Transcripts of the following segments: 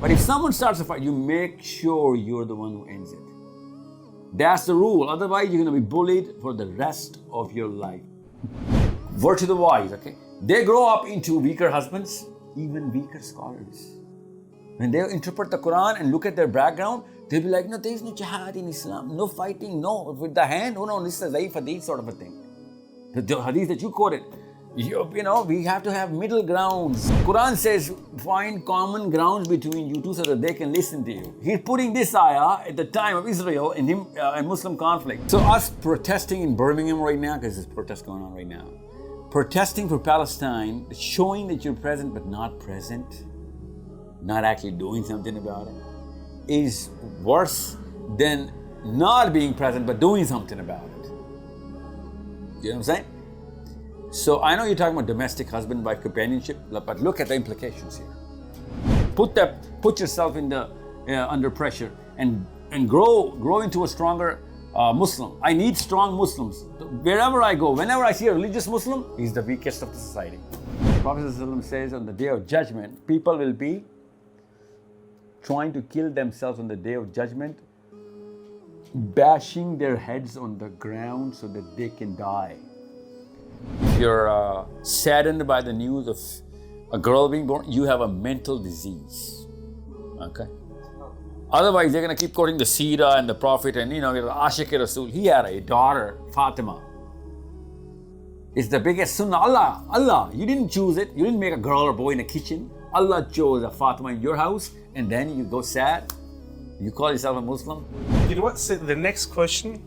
But if someone starts a fight, you make sure you're the one who ends it. That's the rule. Otherwise, you're going to be bullied for the rest of your life. Word to the wise, okay? They grow up into weaker husbands, even weaker scholars. When they interpret the Qur'an and look at their background, they'll be like, no, there is no jihad in Islam, no fighting, no, with the hand, oh no, this is a zaif hadith sort of a thing. The hadith that you quoted, you know, we have to have middle grounds. Qur'an says, find common grounds between you two so that they can listen to you. He's putting this ayah at the time of Israel in Muslim conflict. So us protesting in Birmingham right now, because there's protests going on right now, protesting for Palestine, showing that you're present but not present, not actually doing something about it, is worse than not being present but doing something about it. You know what I'm saying? So I know you're talking about domestic husband-wife companionship, but look at the implications here. Put yourself in the under pressure and grow into a stronger Muslim. I need strong Muslims. Wherever I go, whenever I see a religious Muslim, he's the weakest of the society. The Prophet ﷺ says on the day of judgment, people will be trying to kill themselves on the day of judgment, bashing their heads on the ground so that they can die. If you're saddened by the news of a girl being born, you have a mental disease. Okay? Otherwise, they're going to keep quoting the Seerah and the Prophet and, you know, the Ashiq Rasul. He had a daughter, Fatima. It's the biggest sunnah. Allah, you didn't choose it. You didn't make a girl or boy in a kitchen. Allah chose a Fatima in your house, and then you go sad. You call yourself a Muslim? You know what? So the next question,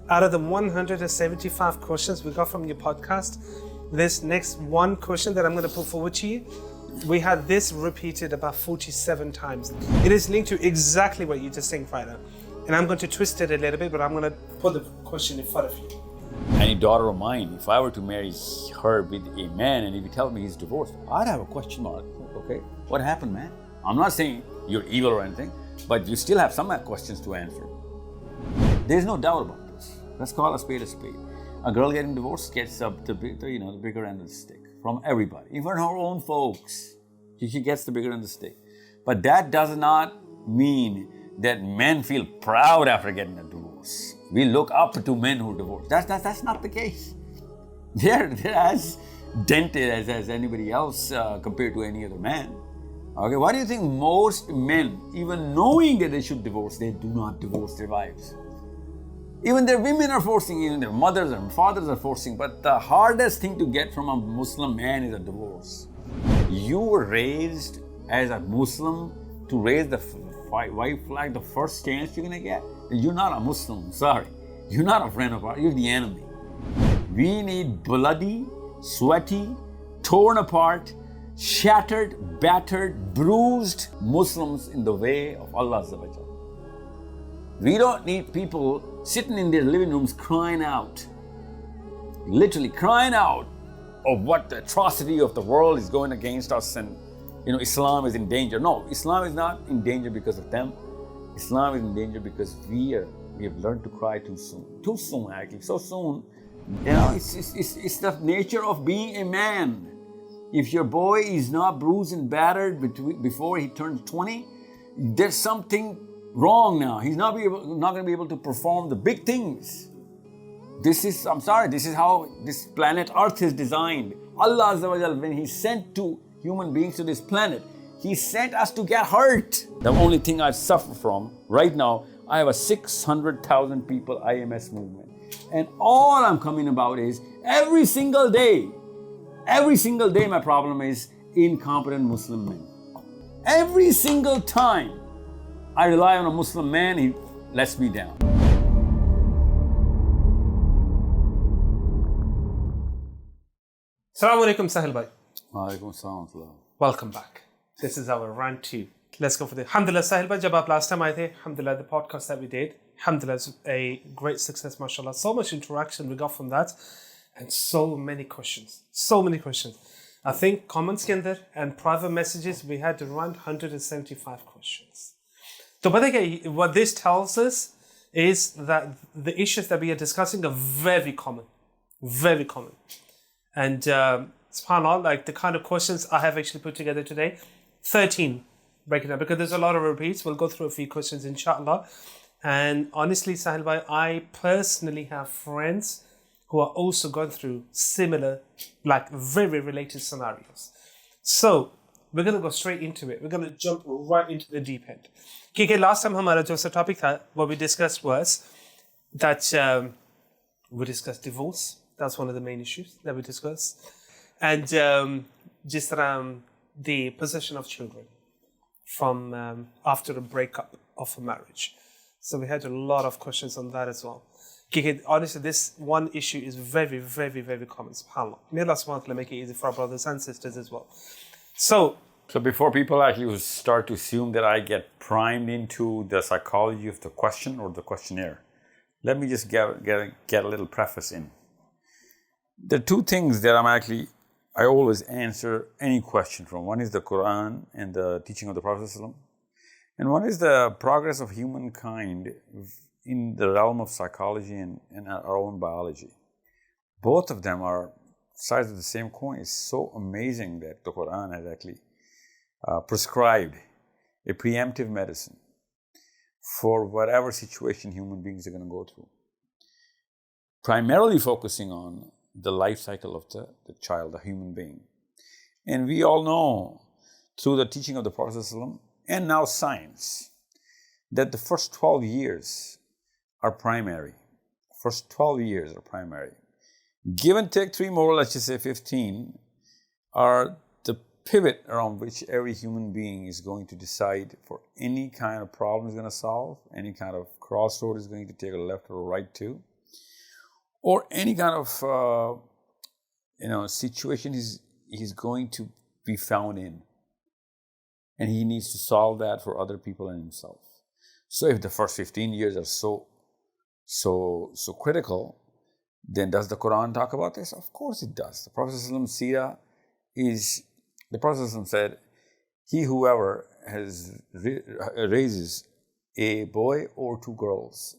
out of the 175 questions we got from your podcast, this next one question that I'm going to put forward to you, we had this repeated about 47 times. It is linked to exactly what you're just saying right now. And I'm going to twist it a little bit, but I'm going to put the question in front of you. Any daughter of mine, if I were to marry her with a man and if you tell me he's divorced, I'd have a question mark. Okay, what happened, man? I'm not saying you're evil or anything, but you still have some questions to answer. There's no doubt about this. Let's call a spade a spade. A girl getting divorced gets up the bigger end of the stick from everybody, even her own folks. She gets the bigger end of the stick. But that does not mean that men feel proud after getting a divorce. We look up to men who divorce. That's not the case. They're as dented as anybody else compared to any other man. Okay, why do you think most men, even knowing that they should divorce, they do not divorce their wives? Even their women are forcing, even their mothers and fathers are forcing, but the hardest thing to get from a Muslim man is a divorce. You were raised as a Muslim to raise the white flag the first chance you're gonna get. You're not a Muslim, sorry. You're not a friend of ours, you're the enemy. We need bloody, sweaty, torn apart, shattered, battered, bruised Muslims in the way of Allah. We don't need people sitting in their living rooms crying out, literally crying out of what the atrocity of the world is going against us and, you know, Islam is in danger. No, Islam is not in danger because of them. Islam is in danger because we have learned to cry too soon. Too soon, actually, so soon. You know, it's the nature of being a man. If your boy is not bruised and battered before he turns 20, there's something wrong now. He's not going to be able to perform the big things. This is how this planet Earth is designed. Allah Azza wa Jal, when He sent human beings to this planet, He sent us to get hurt. The only thing I suffer from right now, I have a 600,000 people IMS movement. And all I'm coming about is every single day my problem is incompetent Muslim men. Every single time I rely on a Muslim man, he lets me down. Assalamu alaikum, Sahil bhai. Walaikum assalam. Welcome back. This is our round 2. Let's go for the Alhamdulillah, Sahil bhai, jab aap last time aaye the, Alhamdulillah, the podcast that we did, Alhamdulillah, is a great success, mashallah. So much interaction we got from that, and so many questions. I think comments ke andar and private messages, we had around 175 questions. So what this tells us is that the issues that we are discussing are very common. And subhanAllah, like the kind of questions I have actually put together today, 13. break it down, because there's a lot of repeats. We'll go through a few questions, inshallah. And honestly, Sahil bhai, I personally have friends who are also going through similar, like very related scenarios. So we're going to go straight into it. We're going to jump right into the deep end. Because last time हमारा जो सा topic था, what we discussed was that we discussed divorce. That's one of the main issues that we discussed. And just the possession of children from after a breakup of a marriage. So we had a lot of questions on that as well. Honestly, this one issue is very, very, very common. SubhanAllah. May Allah subhanahu wa ta'ala make it easy for our brothers and sisters as well. So before people actually start to assume that I get primed into the psychology of the question or the questionnaire, let me just get a little preface in. The two things that I always answer any question from. One is the Qur'an and the teaching of the Prophet ﷺ, and one is the progress of humankind in the realm of psychology and our own biology. Both of them are sides of the same coin. It's so amazing that the Qur'an has actually prescribed a preemptive medicine for whatever situation human beings are going to go through, primarily focusing on the life cycle of the child, the human being. And we all know through the teaching of the Prophet ﷺ and now science that the first 12 years are primary. First 12 years are primary. Give and take 3 more, let's just say 15, are the pivot around which every human being is going to decide for any kind of problem is going to solve, any kind of crossroad is going to take a left or a right to, or any kind of situation he's going to be found in, and he needs to solve that for other people and himself. So if the first 15 years are so critical, then does the Quran talk about this? Of course it does. The Prophet ﷺ's seerah is, the Prophet ﷺ said, he whoever raises a boy or 2 girls,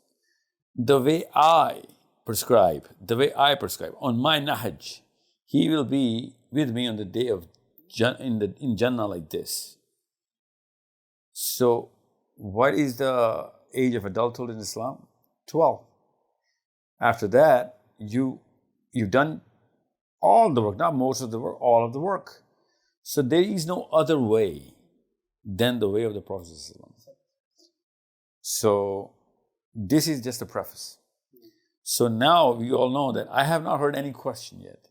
the way I prescribe, on my nahaj, he will be with me on the day of in Jannah like this. So what is the age of adulthood in Islam? 12. After that, you've done all the work, not most of the work, all of the work. So there is no other way than the way of the Prophet ﷺ. So this is just a preface. So now we all know that I have not heard any question yet.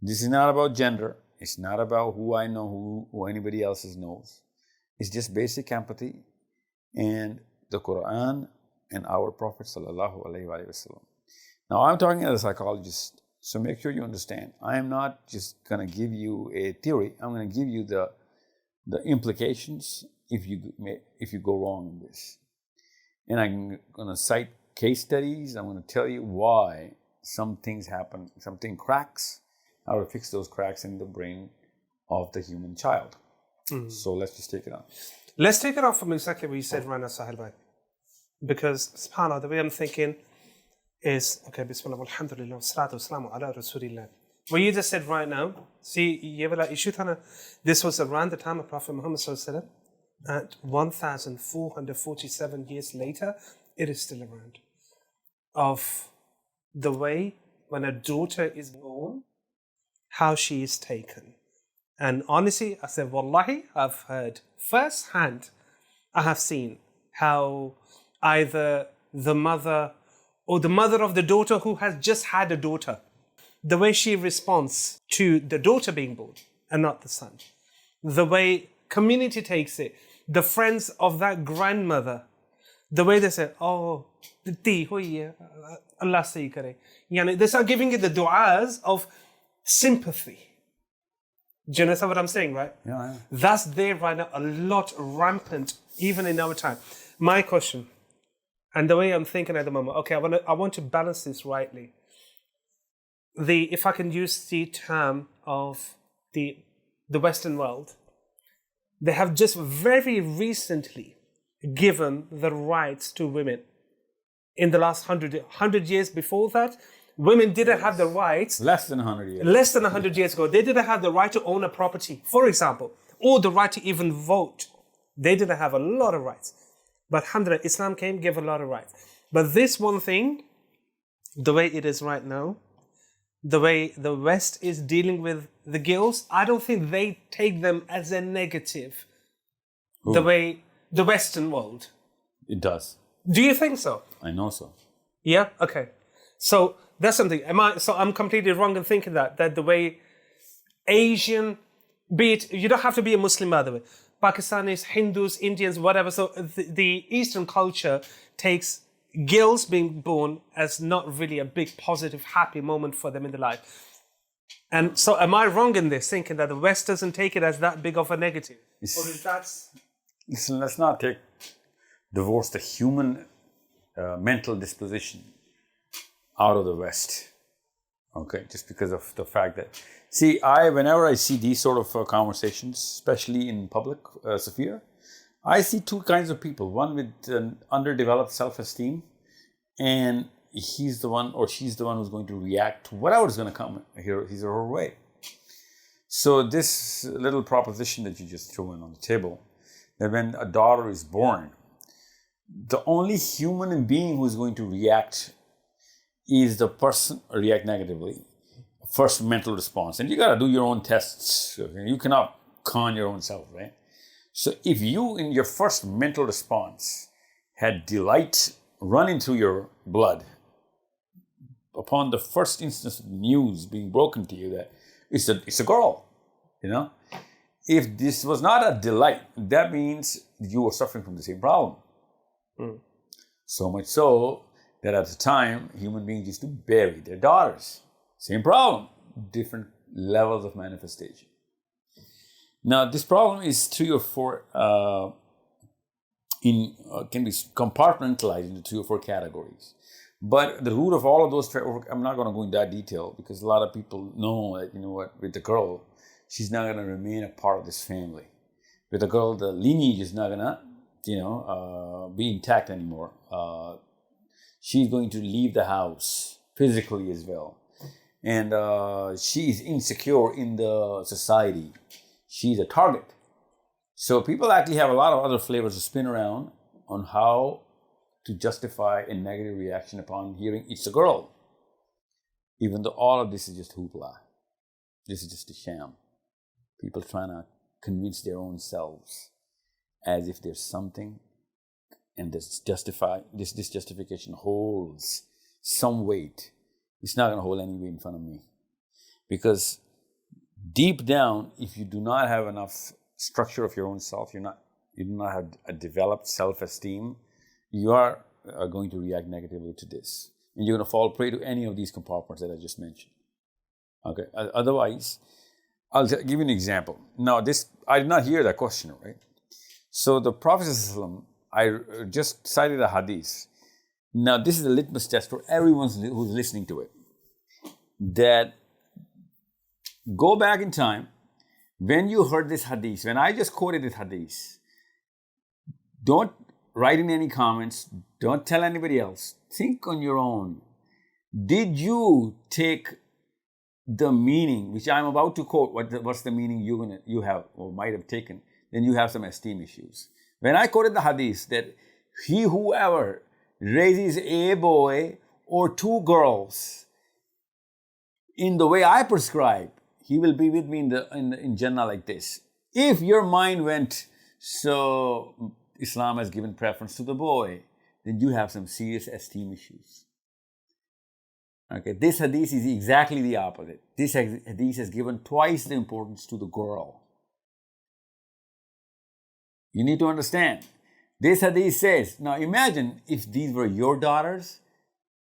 This is not about gender. It's not about who I know, who anybody else knows. It's just basic empathy and the Quran and our Prophet sallallahu alaihi wasallam. Now I'm talking as a psychologist, so make sure you understand. I am not just going to give you a theory. I'm going to give you the implications if you go wrong in this. And I'm going to cite case studies. I'm going to tell you why some things happen, something cracks, how to fix those cracks in the brain of the human child. So let's just take it on. Let's take it off from exactly what you said right now, Sahil bhai. Because, subhanAllah, the way I'm thinking is, okay, bismillah, alhamdulillah, salatu wassalamu ala rasulillah. What you just said right now, see, ye wala issue thana, this was around the time of Prophet Muhammad sallallahu alaihi wasallam, at 1,447 years later, it is still around. Of the way when a daughter is born, how she is taken. And honestly, I said, wallahi, I've heard firsthand, I have seen how either the mother or the mother of the daughter who has just had a daughter, the way she responds to the daughter being born and not the son, the way community takes it, the friends of that grandmother, the way they say, oh, Allah say kare. They start giving it the du'as of sympathy. Do you understand what I'm saying, right? Yeah. That's there right now, a lot rampant, even in our time. My question, and the way I'm thinking at the moment, okay, I want to balance this rightly. If I can use the term of the Western world, they have just very recently given the rights to women. In the last 100 years before that, women didn't have the rights. Less than 100 years. Less than 100 years ago, they didn't have the right to own a property, for example, or the right to even vote. They didn't have a lot of rights. But alhamdulillah, Islam came, gave a lot of rights. But this one thing, the way it is right now, the way the West is dealing with the girls, I don't think they take them as a negative. Ooh. The way the Western world. It does. Do you think so? I know so. Yeah? Okay. So that's something. I'm completely wrong in thinking that the way Asian, be it, you don't have to be a Muslim by the way, Pakistanis, Hindus, Indians, whatever. So the Eastern culture takes girls being born as not really a big, positive, happy moment for them in their life. And so am I wrong in this, thinking that the West doesn't take it as that big of a negative? Or is that... Listen, let's not divorce the human mental disposition out of the West. Okay, just because of the fact that... See, whenever I see these sort of conversations, especially in public sphere, I see two kinds of people. One with an underdeveloped self-esteem, and he's the one or she's the one who's going to react to whatever is going to come his or her way. So this little proposition that you just threw in on the table, that when a daughter is born, the only human being who is going to react is the person, react negatively, first mental response. And you got to do your own tests. You cannot con your own self, right? So if you, in your first mental response, had delight running through your blood upon the first instance of news being broken to you that it's a girl, you know? If this was not a delight, that means you were suffering from the same problem. So much so that at the time, human beings used to bury their daughters. Same problem, different levels of manifestation. Now, this problem is 3 or 4, can be compartmentalized into 3 or 4 categories. But the root of all of those, I'm not going to go into that detail because a lot of people know that, you know what, with the girl, she's not going to remain a part of this family. With the girl, the lineage is not going to, be intact anymore. She's going to leave the house physically as well. And she's insecure in the society. She's a target. So people actually have a lot of other flavors to spin around on how to justify a negative reaction upon hearing it's a girl. Even though all of this is just hoopla. This is just a sham. People trying to convince their own selves as if there's something, and this justification holds some weight. It's not going to hold any weight in front of me. Because deep down, if you do not have enough structure of your own self, you do not have a developed self-esteem, you are going to react negatively to this. And you're going to fall prey to any of these compartments that I just mentioned. Okay. Otherwise, I'll give you an example. Now, I did not hear that question, right? So the Prophet ﷺ, I just cited a hadith. Now, this is a litmus test for everyone who's listening to it. That go back in time, when you heard this hadith, when I just quoted this hadith, don't write in any comments, don't tell anybody else. Think on your own. Did you take the meaning, which I'm about to quote, what's the meaning you have or might have taken, then you have some esteem issues. When I quoted the hadith that whoever raises a boy or 2 girls in the way I prescribe, he will be with me in Jannah like this. If your mind went, so Islam has given preference to the boy, then you have some serious esteem issues. Okay, this hadith is exactly the opposite. This hadith has given twice the importance to the girl. You need to understand. This hadith says, now imagine if these were your daughters,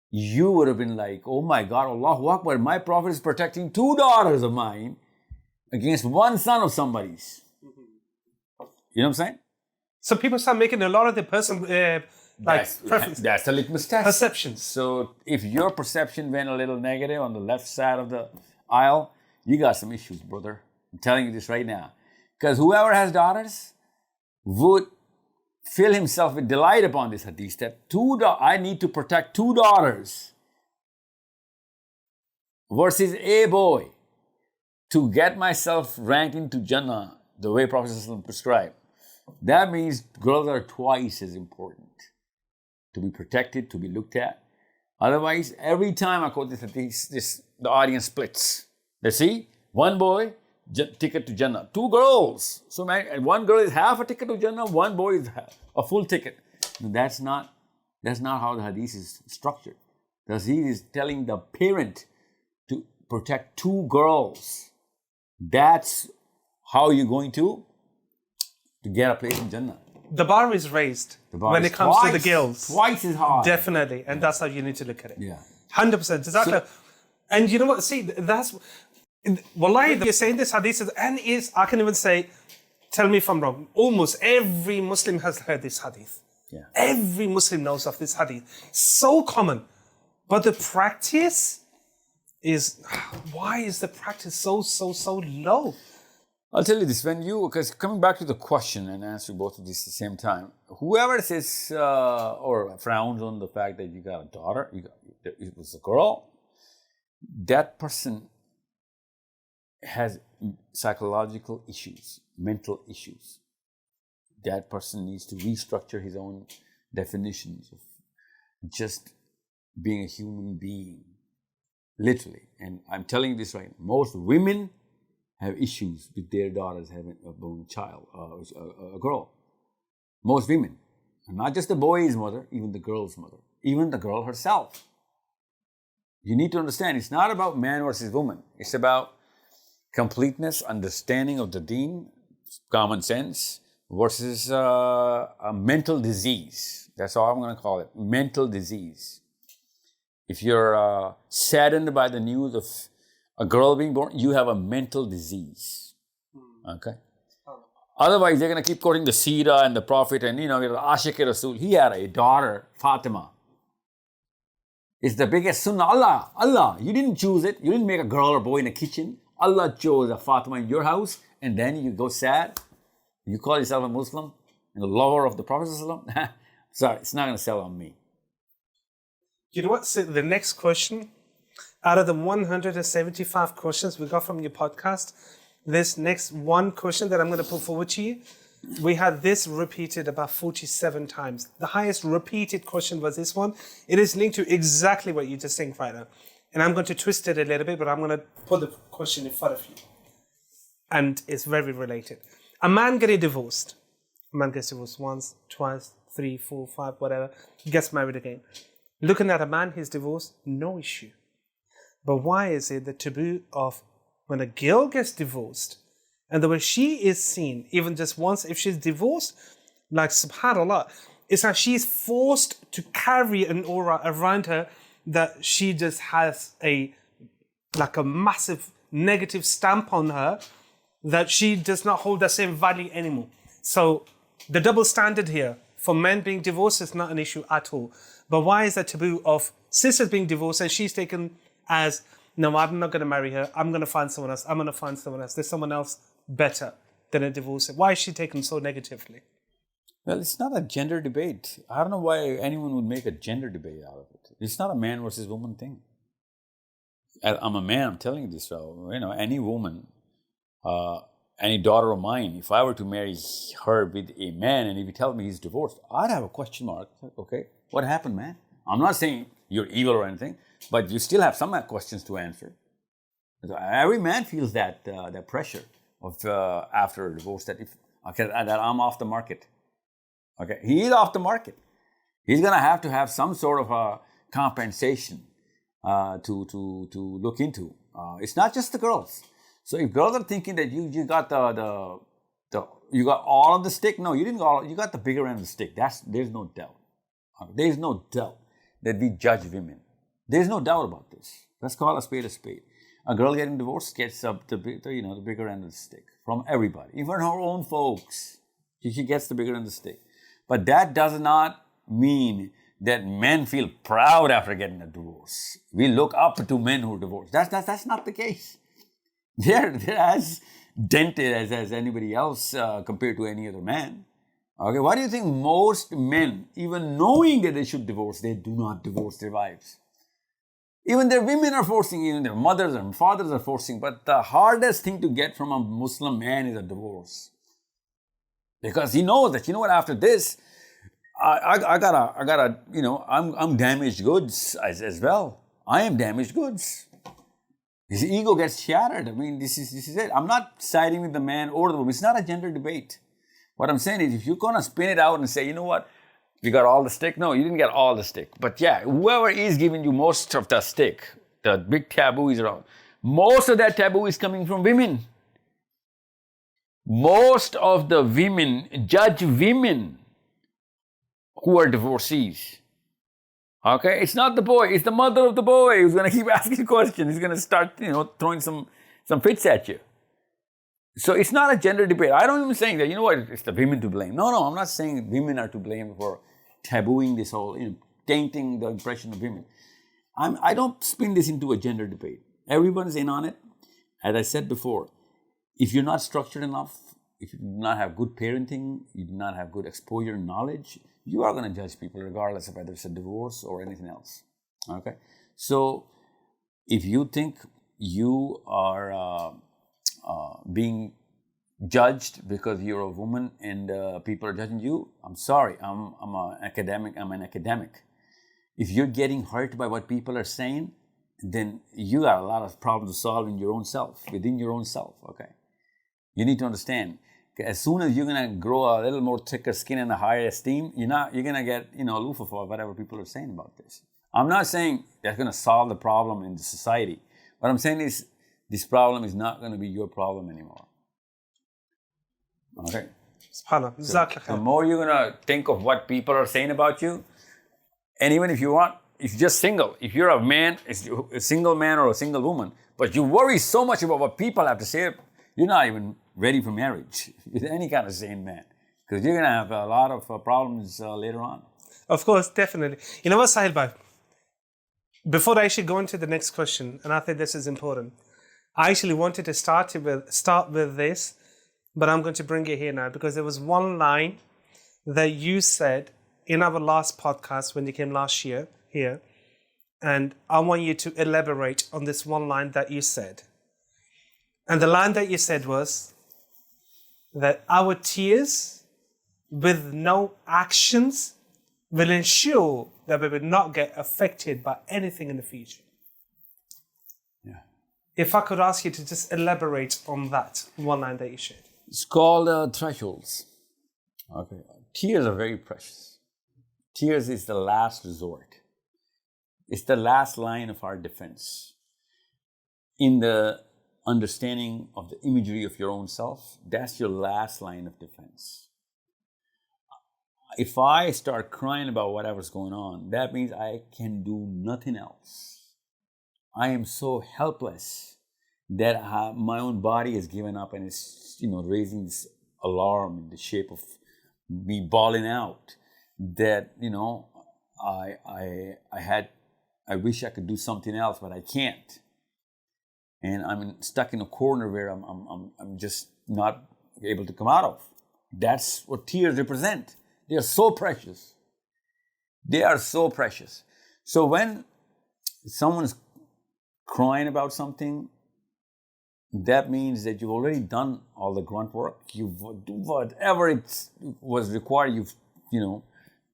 you would have been like, oh my God, Allahu Akbar, my Prophet is protecting 2 daughters of mine against 1 son of somebody's. You know what I'm saying? So people start making a lot of the preferences. That's the litmus test. Perceptions. So if your perception went a little negative on the left side of the aisle, you got some issues, brother. I'm telling you this right now. Because whoever has daughters would fill himself with delight upon this hadith that I need to protect 2 daughters versus a boy to get myself ranked into Jannah the way Prophet ﷺ prescribed. That means girls are twice as important to be protected, to be looked at. Otherwise, every time I quote this, the audience splits. They see one boy, ticket to Jannah. Two girls. So one girl is half a ticket to Jannah, one boy is a full ticket. That's not how the hadith is structured. The hadith is telling the parent to protect two girls. That's how you're going to get a place in Jannah. The bar is raised when it comes to the girls. Twice as hard. Definitely. And that's how you need to look at it. Yeah. 100%. Exactly. And you know what? See, that's... Wallahi, you're saying this hadith I can even say, tell me if I'm wrong, almost every Muslim has heard this hadith. Yeah. Every Muslim knows of this hadith. So common. But the practice is... Why is the practice so low? I'll tell you this, because coming back to the question and answering both of these at the same time, whoever says or frowns on the fact that you got a daughter, it was a girl, that person has psychological issues, mental issues. That person needs to restructure his own definitions of just being a human being, literally. And I'm telling you this right now, most women have issues with their daughters having a born child, a girl. Most women, and not just the boy's mother, even the girl's mother, even the girl herself. You need to understand, it's not about man versus woman. It's about completeness, understanding of the deen, common sense, versus a mental disease. That's all I'm going to call it, mental disease. If you're saddened by the news of a girl being born, you have a mental disease. Okay? Otherwise, they're going to keep quoting the Seerah and the Prophet and, Ashiq Rasul. He had a daughter, Fatima. It's the biggest sunnah. Allah. You didn't choose it. You didn't make a girl or boy in a kitchen. Allah chose a Fatima in your house, and then you go sad. You call yourself a Muslim and a lover of the Prophet. Sorry, it's not going to sell on me. You know what? So the next question, out of the 175 questions we got from your podcast, this next one question that I'm going to put forward to you, we had this repeated about 47 times. The highest repeated question was this one. It is linked to exactly what you just saying right now. And I'm going to twist it a little bit, but I'm going to put the question in front of you. And it's very related. A man getting divorced. A man gets divorced once, twice, 3, 4, 5, whatever. He gets married again. Looking at a man, he's divorced, no issue. But why is it the taboo of when a girl gets divorced and the way she is seen, even just once, if she's divorced, like subhanAllah, it's like she's forced to carry an aura around her that she just has a massive negative stamp on her that she does not hold the same value anymore. So the double standard here for men being divorced is not an issue at all. But why is the taboo of sisters being divorced and she's taken as, no, I'm not going to marry her. I'm going to find someone else. I'm going to find someone else. There's someone else better than a divorce. Why is she taken so negatively? Well, it's not a gender debate. I don't know why anyone would make a gender debate out of it. It's not a man versus woman thing. I'm a man, I'm telling you this. So, any woman, any daughter of mine, if I were to marry her with a man and if you tell me he's divorced, I'd have a question mark. Okay, what happened, man? I'm not saying you're evil or anything, but you still have some questions to answer. Every man feels that pressure of after a divorce that that I'm off the market. Okay, he is off the market. He's going to have some sort of a compensation to look into. It's not just the girls. So if girls are thinking that you got you got all of the stick, no, you didn't got all. You got the bigger end of the stick. There's no doubt. There's no doubt that we judge women. There's no doubt about this. Let's call a spade a spade. A girl getting divorced gets up the bigger end of the stick from everybody, even her own folks. She gets the bigger end of the stick. But that does not mean that men feel proud after getting a divorce. We look up to men who are divorced. That's not the case. They're as dented as anybody else compared to any other man. Okay, why do you think most men, even knowing that they should divorce, they do not divorce their wives? Even their women are forcing, even their mothers and fathers are forcing. But the hardest thing to get from a Muslim man is a divorce. Because he knows that, after this, I gotta, I'm damaged goods as well. I am damaged goods. His ego gets shattered. I mean, this is it. I'm not siding with the man or the woman. It's not a gender debate. What I'm saying is, if you're gonna spin it out and say, you know what, you got all the stick. No, you didn't get all the stick. But yeah, whoever is giving you most of the stick, the big taboo is around. Most of that taboo is coming from women. Most of the women judge women who are divorcees. Okay, it's not the boy, it's the mother of the boy who's going to keep asking questions. He's going to start, throwing some fits at you. So it's not a gender debate. I don't even saying that, it's the women to blame. No, I'm not saying women are to blame for tabooing this whole, tainting the impression of women. I don't spin this into a gender debate. Everyone's in on it. As I said before, if you're not structured enough, if you do not have good parenting, you do not have good exposure and knowledge, you are going to judge people regardless of whether it's a divorce or anything else. Okay? So if you think you are being judged because you're a woman and people are judging you, I'm sorry. I'm an academic. If you're getting hurt by what people are saying, then you got a lot of problems to solve in your own self, within your own self. Okay? You need to understand. As soon as you're gonna grow a little more thicker skin and a higher esteem, you're gonna get aloof of whatever people are saying about this. I'm not saying that's gonna solve the problem in the society. What I'm saying is this problem is not gonna be your problem anymore. Okay. SubhanAllah. So the more you're gonna think of what people are saying about you, and even if you're just single, if you're a single man or a single woman, but you worry so much about what people have to say, you're not even ready for marriage with any kind of sane man, because you're going to have a lot of problems later on. Of course, definitely. You know what, Sahil bhai? Before I actually go into the next question, and I think this is important, I actually wanted to start with this, but I'm going to bring it here now because there was one line that you said in our last podcast when you came last year here, and I want you to elaborate on this one line that you said. And the line that you said was that our tears with no actions will ensure that we will not get affected by anything in the future. Yeah. If I could ask you to just elaborate on that one line that you shared. It's called thresholds. Okay. Tears are very precious. Tears is the last resort. It's the last line of our defense. In the understanding of the imagery of your own self, that's your last line of defense. If I start crying about whatever's going on, that means I can do nothing else. I am so helpless that my own body has given up and is, raising this alarm in the shape of me bawling out that, I wish I could do something else, but I can't. And I'm stuck in a corner where I'm just not able to come out of. That's what tears represent. They are so precious. They are so precious. So when someone's crying about something, that means that you've already done all the grunt work. You've whatever it was required, you've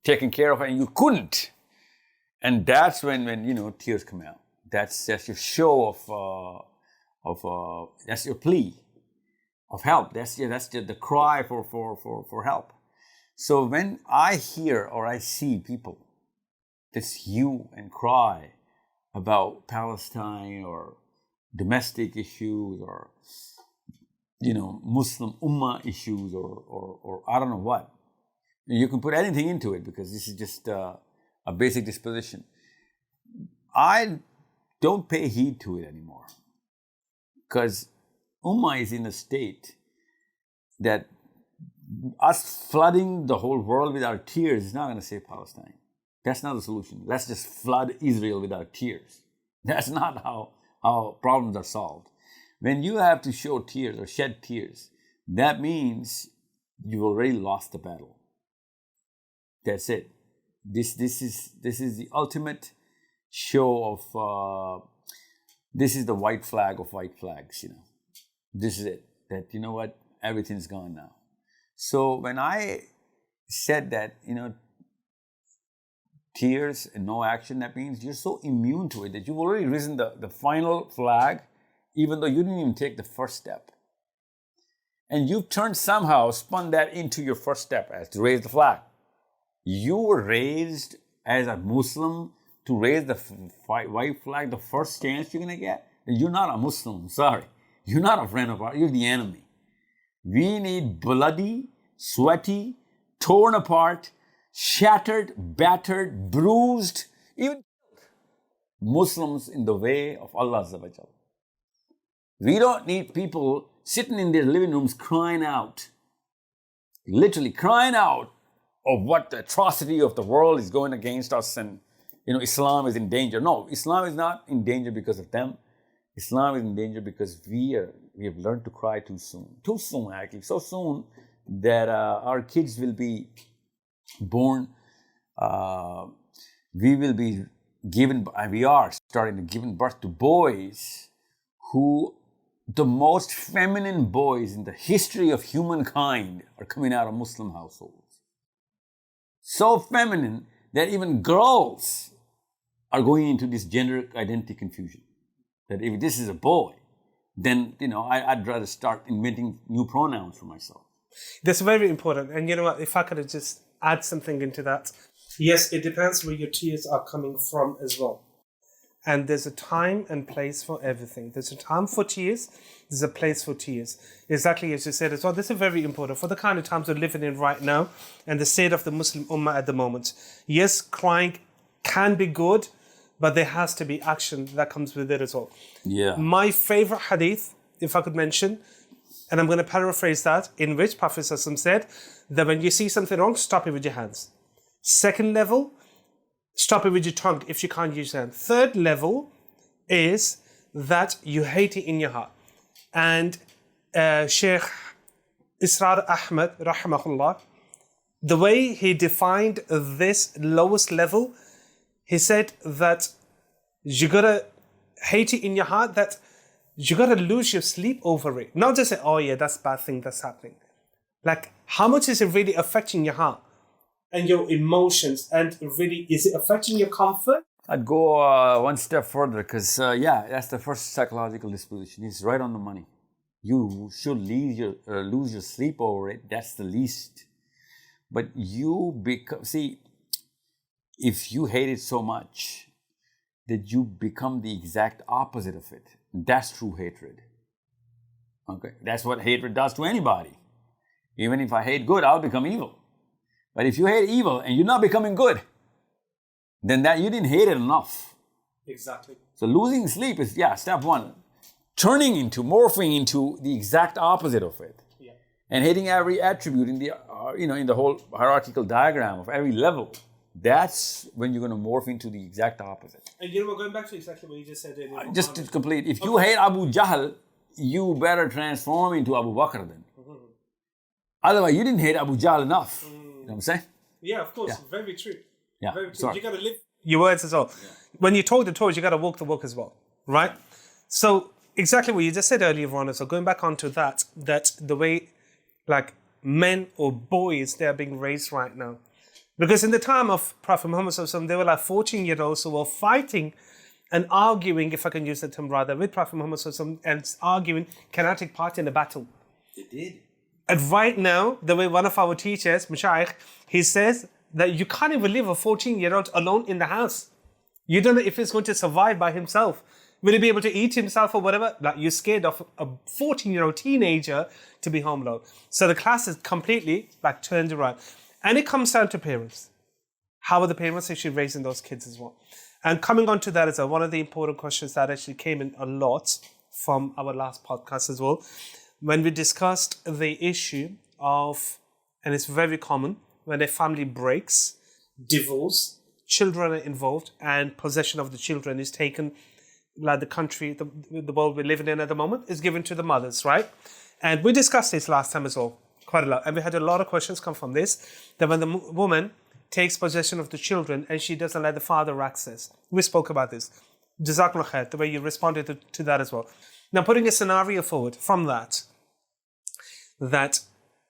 taken care of it, and you couldn't. And that's when tears come out. That's your show of that's your plea of help. That's the cry for help. So when I hear or I see people just hew and cry about Palestine or domestic issues or Muslim Ummah issues or I don't know what, you can put anything into it because this is just a basic disposition. I don't pay heed to it anymore. Because Ummah is in a state that us flooding the whole world with our tears is not going to save Palestine. That's not the solution. Let's just flood Israel with our tears. That's not how problems are solved. When you have to show tears or shed tears, that means you've already lost the battle. That's it. This is the ultimate show of this is the white flag of white flags, This is it. That, everything's gone now. So when I said that, tears and no action, that means you're so immune to it that you've already risen the final flag, even though you didn't even take the first step. And you've spun that into your first step as to raise the flag. You were raised as a Muslim to raise the white flag the first chance you're going to get. You're not a Muslim, sorry. You're not a friend of ours, you're the enemy. We need bloody, sweaty, torn apart, shattered, battered, bruised, even Muslims in the way of Allah Azza wa Jalla. We don't need people sitting in their living rooms crying out, literally crying out of what the atrocity of the world is going against us and, Islam is in danger. No, Islam is not in danger because of them. Islam is in danger because we have learned to cry too soon. Too soon, actually. So soon that our kids will be born. We will be given, and we are starting to give birth to boys who, the most feminine boys in the history of humankind, are coming out of Muslim households. So feminine that even girls are going into this gender identity confusion. That if this is a boy, then, I'd rather start inventing new pronouns for myself. That's very important. And you know what, if I could just add something into that. Yes, it depends where your tears are coming from as well. And there's a time and place for everything. There's a time for tears, there's a place for tears. Exactly as you said as well. This is very important for the kind of times we're living in right now and the state of the Muslim Ummah at the moment. Yes, crying can be good, but there has to be action that comes with it as well. Yeah. My favorite hadith, if I could mention, and I'm going to paraphrase that, in which Prophet said that when you see something wrong, stop it with your hands. Second level, stop it with your tongue if you can't use your hand. Third level is that you hate it in your heart. And Sheikh Israr Ahmed, rahimahullah, the way he defined this lowest level, he said that you gotta hate it in your heart, that you gotta lose your sleep over it. Not just say, oh yeah, that's a bad thing that's happening. Like, how much is it really affecting your heart and your emotions? And really, is it affecting your comfort? I'd go one step further because, that's the first psychological disposition. It's right on the money. You should lose your sleep over it. That's the least. But if you hate it so much that you become the exact opposite of it, that's true hatred. Okay, that's what hatred does to anybody. Even if I hate good, I'll become evil. But if you hate evil and you're not becoming good, then that you didn't hate it enough. Exactly. So losing sleep is, step one. Morphing into the exact opposite of it. Yeah. And hating every attribute in the whole hierarchical diagram of every level. That's when you're going to morph into the exact opposite. And we're going back to exactly what you just said earlier. Just to complete, if you hate Abu Jahl, you better transform into Abu Bakr then. Mm-hmm. Otherwise, you didn't hate Abu Jahl enough. You know what I'm saying? Yeah, of course. Yeah. Very true. Yeah. Very true. Sorry. You got to live your words as well. Yeah. When you talk the talk, you got to walk the walk as well. Right? So, exactly what you just said earlier, Ron. So, going back onto that the way, like, men or boys, they're being raised right now. Because in the time of Prophet Muhammad, they were like 14-year-olds who were fighting and arguing, if I can use the term rather, with Prophet Muhammad and arguing, can I take part in a battle? They did. And right now, the way one of our teachers, Mashaykh, he says that you can't even leave a 14-year-old alone in the house. You don't know if he's going to survive by himself. Will he be able to eat himself or whatever? Like, you're scared of a 14-year-old teenager to be home alone. So the class is completely turned around. And it comes down to parents. How are the parents actually raising those kids as well? And coming on to that as well, one of the important questions that actually came in a lot from our last podcast as well, when we discussed the issue of, and it's very common, when a family breaks, divorce, children are involved, and possession of the children is taken, like the country, the world we're living in at the moment, is given to the mothers, right? And we discussed this last time as well. Quite a lot. And we had a lot of questions come from this, that when the woman takes possession of the children and she doesn't let the father access. We spoke about this. Jazakallah khair, the way you responded to that as well. Now, putting a scenario forward from that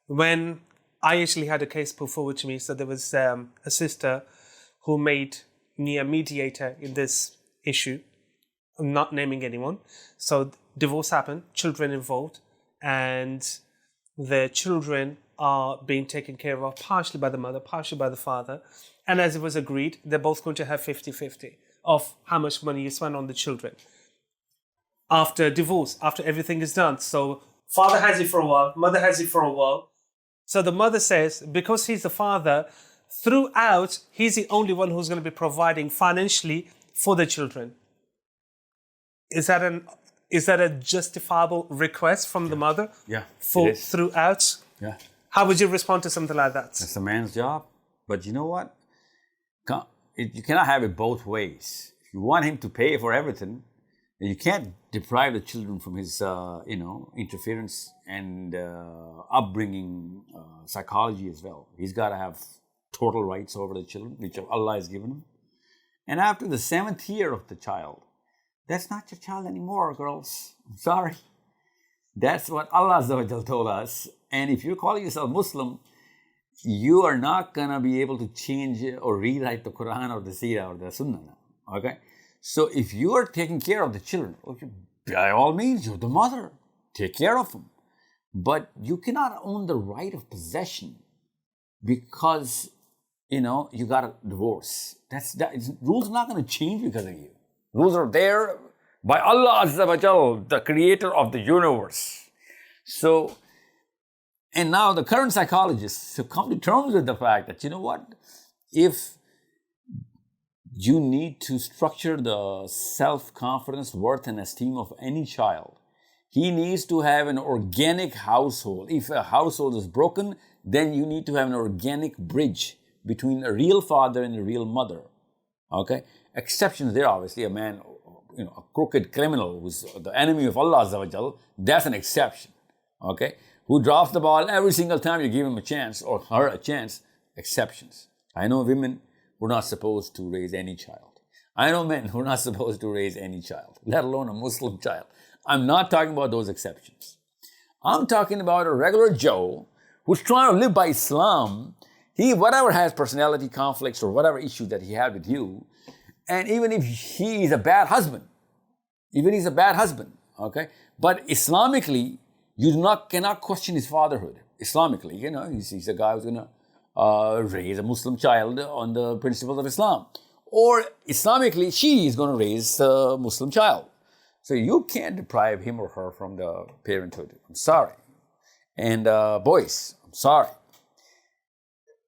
when I actually had a case put forward to me. So there was a sister who made me a mediator in this issue. I'm not naming anyone. So divorce happened, children involved, and the children are being taken care of partially by the mother, partially by the father. And as it was agreed, they're both going to have 50-50 of how much money you spend on the children. After divorce, after everything is done. So father has it for a while, mother has it for a while. So the mother says, because he's the father, throughout, he's the only one who's going to be providing financially for the children. Is that a justifiable request from the mother? Yeah. For throughout? Yeah. How would you respond to something like that? It's a man's job. But you know what? You cannot have it both ways. If you want him to pay for everything, you can't deprive the children from his, interference and upbringing, psychology as well. He's got to have total rights over the children, which Allah has given him. And after the 7th year of the child, that's not your child anymore, girls. I'm sorry. That's what Allah Azza wa Jal told us. And if you're calling yourself Muslim, you are not going to be able to change or rewrite the Qur'an or the Seerah or the Sunnah now. Okay? So if you are taking care of the children, by all means, you're the mother. Take care of them. But you cannot own the right of possession because, you got a divorce. Rules are not going to change because of you. Rules are there by Allah Azza wa Jal, the creator of the universe. So, and now the current psychologists have come to terms with the fact that, if you need to structure the self-confidence, worth, and esteem of any child, he needs to have an organic household. If a household is broken, then you need to have an organic bridge between a real father and a real mother. Okay? Exceptions there, obviously, a man, a crooked criminal who's the enemy of Allah Azza wa Jal, that's an exception. Okay? Who drops the ball every single time you give him a chance or her a chance, exceptions. I know women who are not supposed to raise any child. I know men who are not supposed to raise any child, let alone a Muslim child. I'm not talking about those exceptions. I'm talking about a regular Joe who's trying to live by Islam. He, whatever has personality conflicts or whatever issue that he had with you, and even if he is a bad husband, okay? But Islamically, you cannot question his fatherhood. Islamically, he's a guy who's going to raise a Muslim child on the principles of Islam. Or Islamically, she is going to raise a Muslim child. So you can't deprive him or her from the parenthood. I'm sorry. And boys, I'm sorry.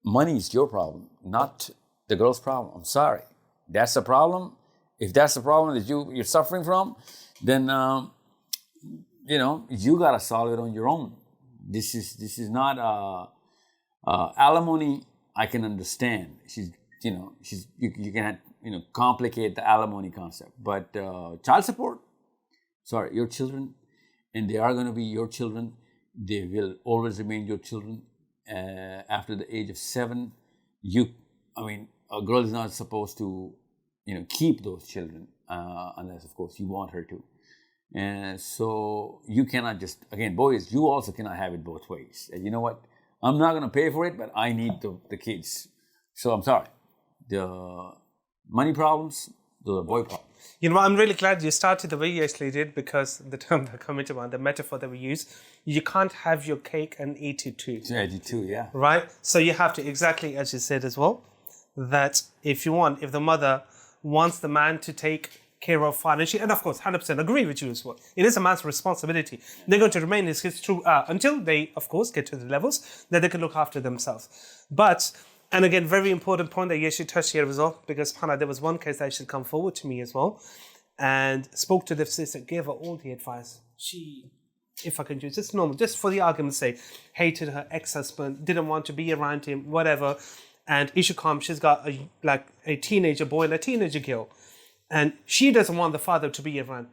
Money is your problem, not the girl's problem. I'm sorry. That's the problem. If that's the problem that you're suffering from, then you gotta solve it on your own. This is not alimony. I can understand. You can complicate the alimony concept, but child support. Sorry, your children, and they are going to be your children. They will always remain your children. After the age of 7, a girl is not supposed to, keep those children unless, of course, you want her to. And so you cannot just, again, boys, you also cannot have it both ways. And you know what? I'm not going to pay for it, but I need the kids. So I'm sorry. The money problems, the boy problems. I'm really glad you started the way you actually did, because the term that come into mind, the metaphor that we use, you can't have your cake and eat it too. Yeah, eat it too, yeah. Right? So you have to, exactly as you said as well, that if the mother wants the man to take care of financially, and of course, 100% agree with you as well. It is a man's responsibility. They're going to remain his kids until they, of course, get to the levels that they can look after themselves. But, and again, very important point that you actually touched here as well, because there was one case that actually come forward to me as well, and spoke to the sister, gave her all the advice. She, if I can use just normal, just for the argument's sake, hated her ex-husband, didn't want to be around him, whatever. And issue comes, she's got a teenager boy and a teenager girl. And she doesn't want the father to be around.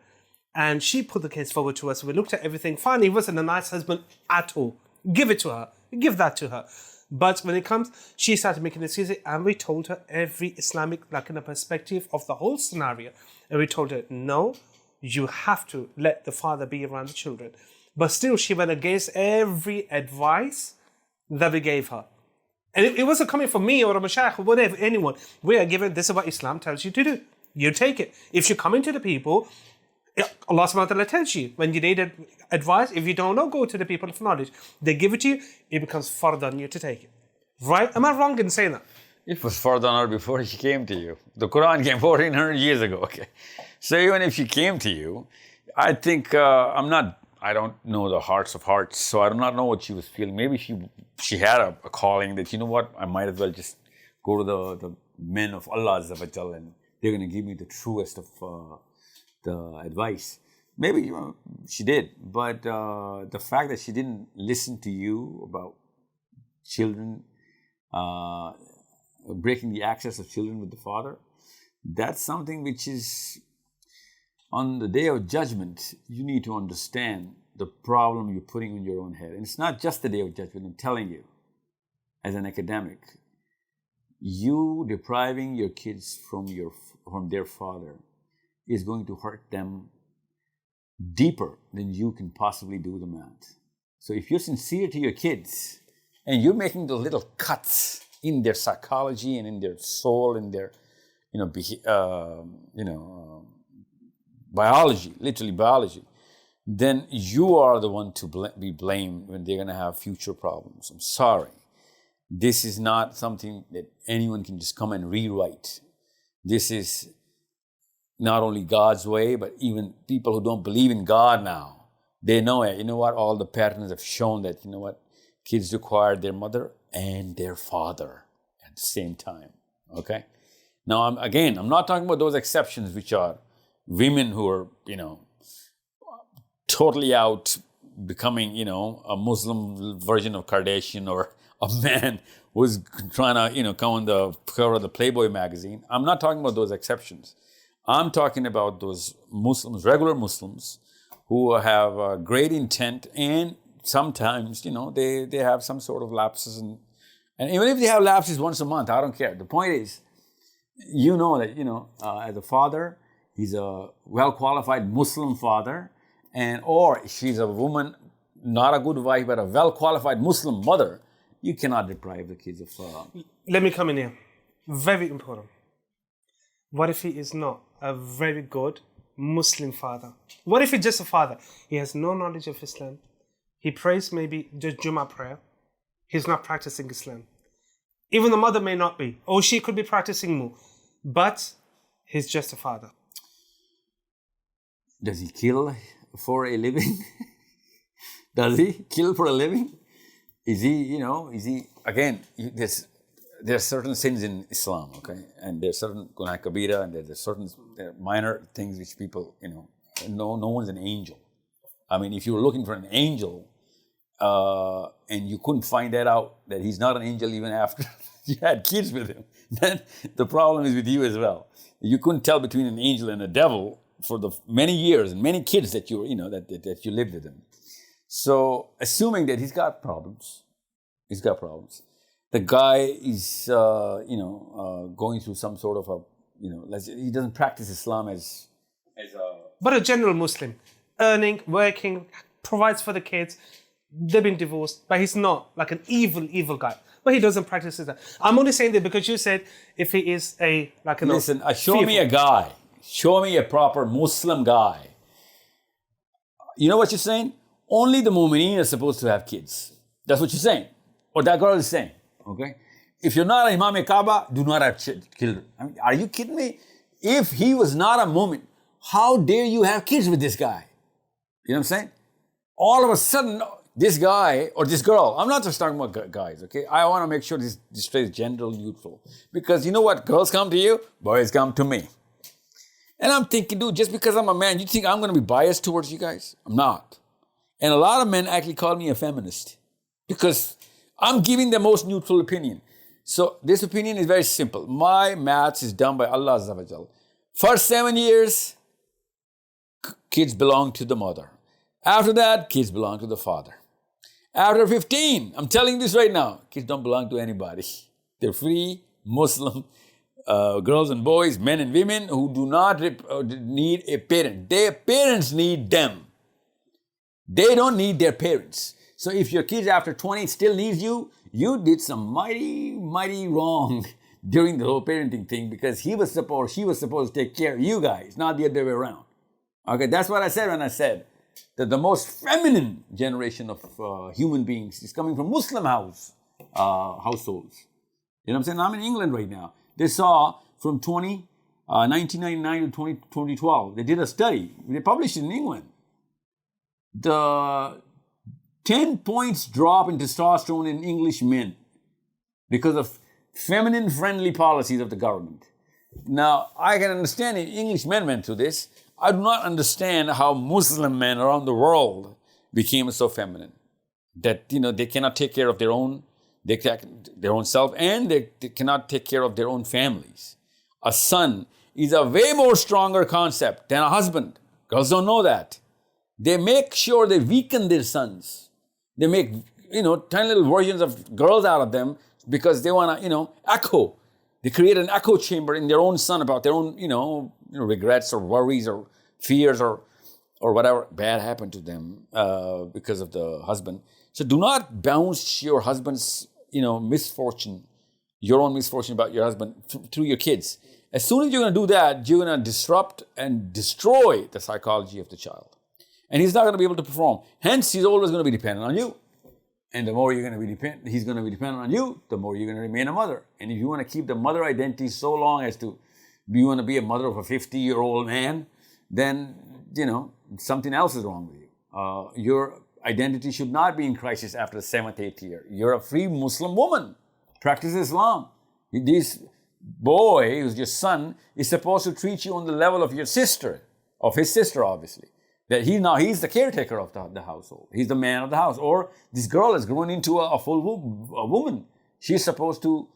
And she put the case forward to us. We looked at everything. Fine, he wasn't a nice husband at all. Give it to her. Give that to her. But when it comes, she started making excuses. And we told her every Islamic, in a perspective of the whole scenario. And we told her, no, you have to let the father be around the children. But still, she went against every advice that we gave her. And it wasn't coming from me or a mashayikh or whatever, anyone. We are given, this is what Islam tells you to do. You take it. If you come into the people, Allah subhanahu wa ta'ala tells you, when you need advice, if you don't know, go to the people of knowledge. They give it to you, it becomes fard on you to take it. Right? Am I wrong in saying that? It was fard on her before she came to you. The Qur'an came 1400 years ago, okay? So even if she came to you, I think, I don't know the hearts of hearts, so I do not know what she was feeling. Maybe she had a calling that, you know what, I might as well just go to the men of Allah Azza wa Jal, and they're going to give me the truest of the advice. Maybe she did, but the fact that she didn't listen to you about children, breaking the access of children with the father, that's something which is, on the day of judgment, you need to understand the problem you're putting on your own head. And it's not just the day of judgment, I'm telling you, as an academic, you depriving your kids from their father is going to hurt them deeper than you can possibly do the math. So if you're sincere to your kids and you're making those little cuts in their psychology and in their soul, in their, biology, literally biology, then you are the one to be blamed when they're going to have future problems. I'm sorry. This is not something that anyone can just come and rewrite. This is not only God's way, but even people who don't believe in God now, they know it. You know what? All the patterns have shown that, you know what? Kids require their mother and their father at the same time, okay? Now, I'm not talking about those exceptions which are women who are, totally out becoming, a Muslim version of Kardashian, or a man who's trying to, come on the cover of the Playboy magazine. I'm not talking about those exceptions. I'm talking about those Muslims, regular Muslims, who have great intent, and sometimes, they have some sort of lapses. And even if they have lapses once a month, I don't care. The point is, that, as a father, he's a well-qualified Muslim father, or she's a woman, not a good wife, but a well-qualified Muslim mother. You cannot deprive the kids of... Let me come in here. Very important. What if he is not a very good Muslim father? What if he's just a father? He has no knowledge of Islam. He prays maybe just Jummah prayer. He's not practicing Islam. Even the mother may not be, or she could be practicing more. But he's just a father. Does he kill for a living? Does he kill for a living? Is he, again, there are certain sins in Islam, okay? And there are certain Qur'an Kabira, and there are certain minor things which people, no one's an angel. I mean, if you were looking for an angel and you couldn't find that out, that he's not an angel even after you had kids with him, then the problem is with you as well. You couldn't tell between an angel and a devil for the many years and many kids that you lived with him. So, assuming that he's got problems, the guy is, going through some sort of he doesn't practice Islam as a... But a general Muslim, earning, working, provides for the kids. They've been divorced, but he's not like an evil guy. But he doesn't practice that. I'm only saying that because you said if he is Listen, show me a guy. Show me a proper Muslim guy. You know what you're saying? Only the mu'mineen are supposed to have kids. That's what you're saying. Or that girl is saying. Okay? If you're not an Imam Kaaba, do not have children. I mean, are you kidding me? If he was not a mu'min, how dare you have kids with this guy? You know what I'm saying? All of a sudden, this guy or this girl, I'm not just talking about guys, okay? I want to make sure this stays gender neutral. Because you know what? Girls come to you, boys come to me. And I'm thinking, dude, just because I'm a man, you think I'm going to be biased towards you guys? I'm not. And a lot of men actually call me a feminist because I'm giving the most neutral opinion. So this opinion is very simple. My maths is done by Allah Azza wa Jal. First 7 years, kids belong to the mother. After that, kids belong to the father. After 15, I'm telling you this right now, kids don't belong to anybody. They're free, Muslim, girls and boys, men and women who do not need a parent. Their parents need them. They don't need their parents. So if your kids after 20 still needs you, you did some mighty, mighty wrong during the whole parenting thing, because she was supposed to take care of you guys, not the other way around. Okay, that's what I said when I said that the most feminine generation of human beings is coming from Muslim households. You know what I'm saying? I'm in England right now. They saw from 1999 to 2012, they did a study. They published it in England. The 10 points drop in testosterone in English men because of feminine-friendly policies of the government. Now, I can understand it. English men went through this. I do not understand how Muslim men around the world became so feminine that, they cannot take care of their own self, and they cannot take care of their own families. A son is a way more stronger concept than a husband. Girls don't know that. They make sure they weaken their sons. They make, tiny little versions of girls out of them because they want to, echo. They create an echo chamber in their own son about their own, regrets or worries or fears or whatever bad happened to them because of the husband. So do not bounce your husband's, misfortune, your own misfortune about your husband through your kids. As soon as you're going to do that, you're going to disrupt and destroy the psychology of the child. And he's not going to be able to perform. Hence, he's always going to be dependent on you. And the more you're going to be he's going to be dependent on you, the more you're going to remain a mother. And if you want to keep the mother identity so long as to, you want to be a mother of a 50-year-old man, then, something else is wrong with you. Your identity should not be in crisis after the 7th, 8th year. You're a free Muslim woman. Practice Islam. This boy, who's your son, is supposed to treat you on the level of your sister, of his sister, obviously. That he's the caretaker of the household. He's the man of the house. Or this girl has grown into a full woman. She's supposed to,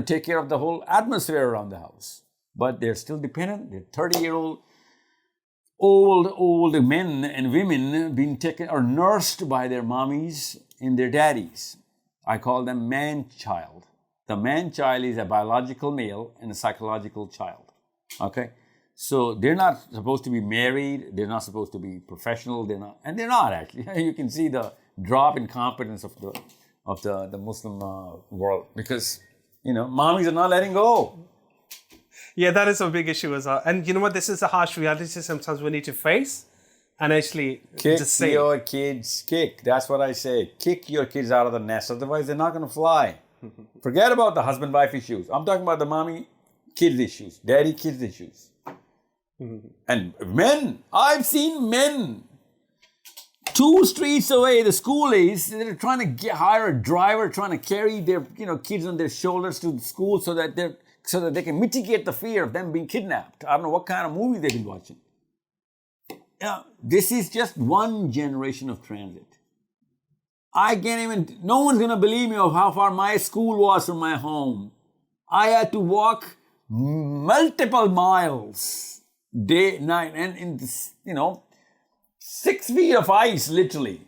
take care of the whole atmosphere around the house. But they're still dependent. They're 30-year-old, old men and women being taken or nursed by their mommies and their daddies. I call them man-child. The man-child is a biological male and a psychological child. Okay? So they're not supposed to be married. They're not supposed to be professional. They're not actually. You can see the drop in competence of the Muslim world because mommies are not letting go. Yeah, that is a big issue as well. And you know what? This is a harsh reality sometimes we need to face and actually just say. Your kids. Kick. That's what I say. Kick your kids out of the nest. Otherwise, they're not going to fly. Forget about the husband-wife issues. I'm talking about the mommy-kids issues. Daddy-kids issues. And men, I've seen men 2 streets away, the school is, they're trying to hire a driver, trying to carry their kids on their shoulders to school so that they can mitigate the fear of them being kidnapped. I don't know what kind of movie they've been watching. This is just one generation of transit. No one's going to believe me of how far my school was from my home. I had to walk multiple miles. Day, night, and in this, 6 feet of ice, literally.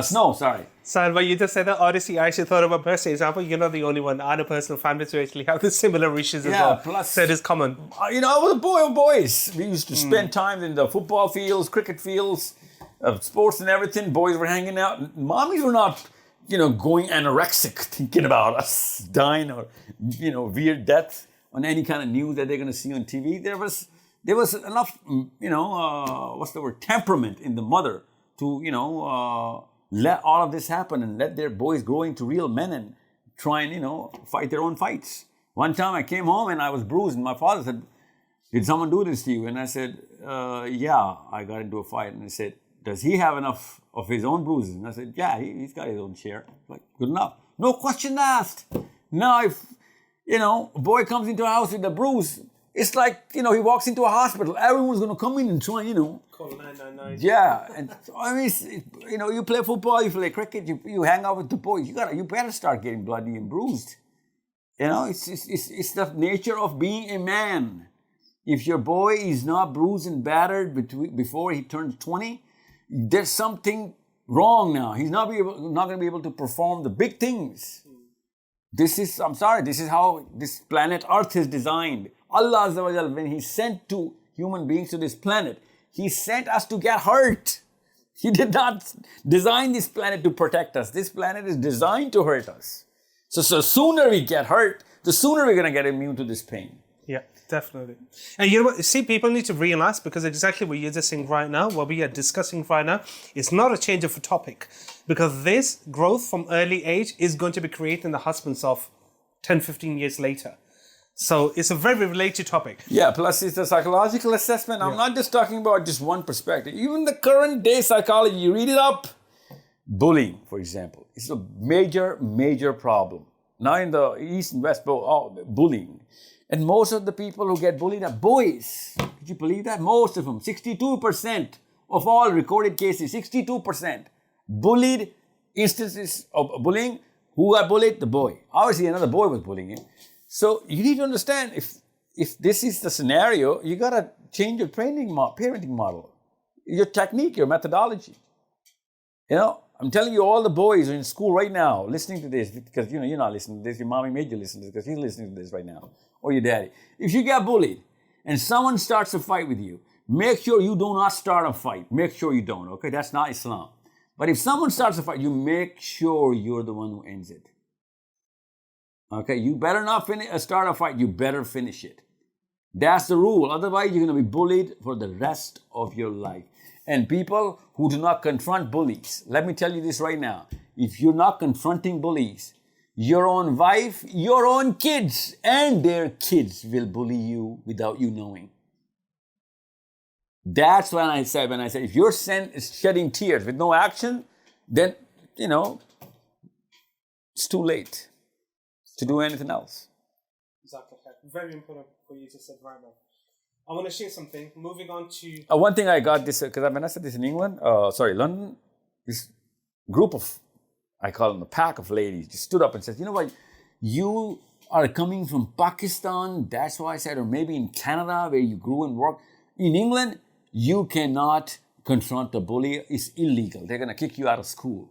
Snow, sorry. Sahil, but you just said that Odyssey, I actually thought of a personal example. You're not the only one. I know personal families who actually have the similar issues as well. Plus, so it is common. I was a boy of boys. We used to spend time in the football fields, cricket fields, sports and everything. Boys were hanging out. Mommies were not, going anorexic, thinking about us dying or, weird death on any kind of news that they're going to see on TV. There was enough, temperament in the mother to, let all of this happen and let their boys grow into real men and try and, fight their own fights. One time I came home and I was bruised and my father said, "Did someone do this to you?" And I said, "Yeah, I got into a fight." And he said, "Does he have enough of his own bruises?" And I said, "Yeah, he's got his own share." Like, good enough. No question asked. Now if, a boy comes into a house with a bruise, it's like, he walks into a hospital. Everyone's going to come in and try, Call 999. Yeah. And I mean, you play football, you play cricket, you hang out with the boys. You better start getting bloody and bruised. It's the nature of being a man. If your boy is not bruised and battered before he turns 20, there's something wrong now. He's not going to be able to perform the big things. This is how this planet Earth is designed. Allah Azza wa Jal, when He sent to human beings to this planet, He sent us to get hurt. He did not design this planet to protect us. This planet is designed to hurt us. So sooner we get hurt, the sooner we're going to get immune to this pain. Yeah, definitely. And you know what? See, people need to realize, because exactly what you're just saying right now, what we are discussing right now, is not a change of a topic. Because this growth from early age is going to be creating the husbands of 10, 15 years later. So it's a very related topic. Yeah, plus it's a psychological assessment. I'm not just talking about just one perspective. Even the current day psychology, you read it up. Bullying, for example, is a major, major problem. Now in the East and West, bullying. And most of the people who get bullied are boys. Did you believe that? Most of them, 62% of all recorded cases, 62%. Bullied instances of bullying. Who got bullied? The boy. Obviously another boy was bullying him. So you need to understand, if this is the scenario, you got to change your parenting model, your technique, your methodology. You know, I'm telling you, all the boys are in school right now listening to this, because you know you're not listening to this. Your mommy made you listen to this because he's listening to this right now, or your daddy. If you get bullied and someone starts a fight with you, make sure you do not start a fight. Make sure you don't. Okay, that's not Islam. But if someone starts a fight, you make sure you're the one who ends it. Okay, you better not start a fight. You better finish it. That's the rule. Otherwise, you're going to be bullied for the rest of your life. And people who do not confront bullies, let me tell you this right now. If you're not confronting bullies, your own wife, your own kids, and their kids will bully you without you knowing. That's when I said, if you're shedding tears with no action, then, you know, it's too late to do anything else. Exactly. Very important for you to say right now. I want to share something. Moving on to... one thing I got this, because when I said this in London, this group of, I call them a pack of ladies, just stood up and said, you know what, you are coming from Pakistan, that's why I said, or maybe in Canada where you grew and worked. In England, you cannot confront a bully. It's illegal. They're going to kick you out of school.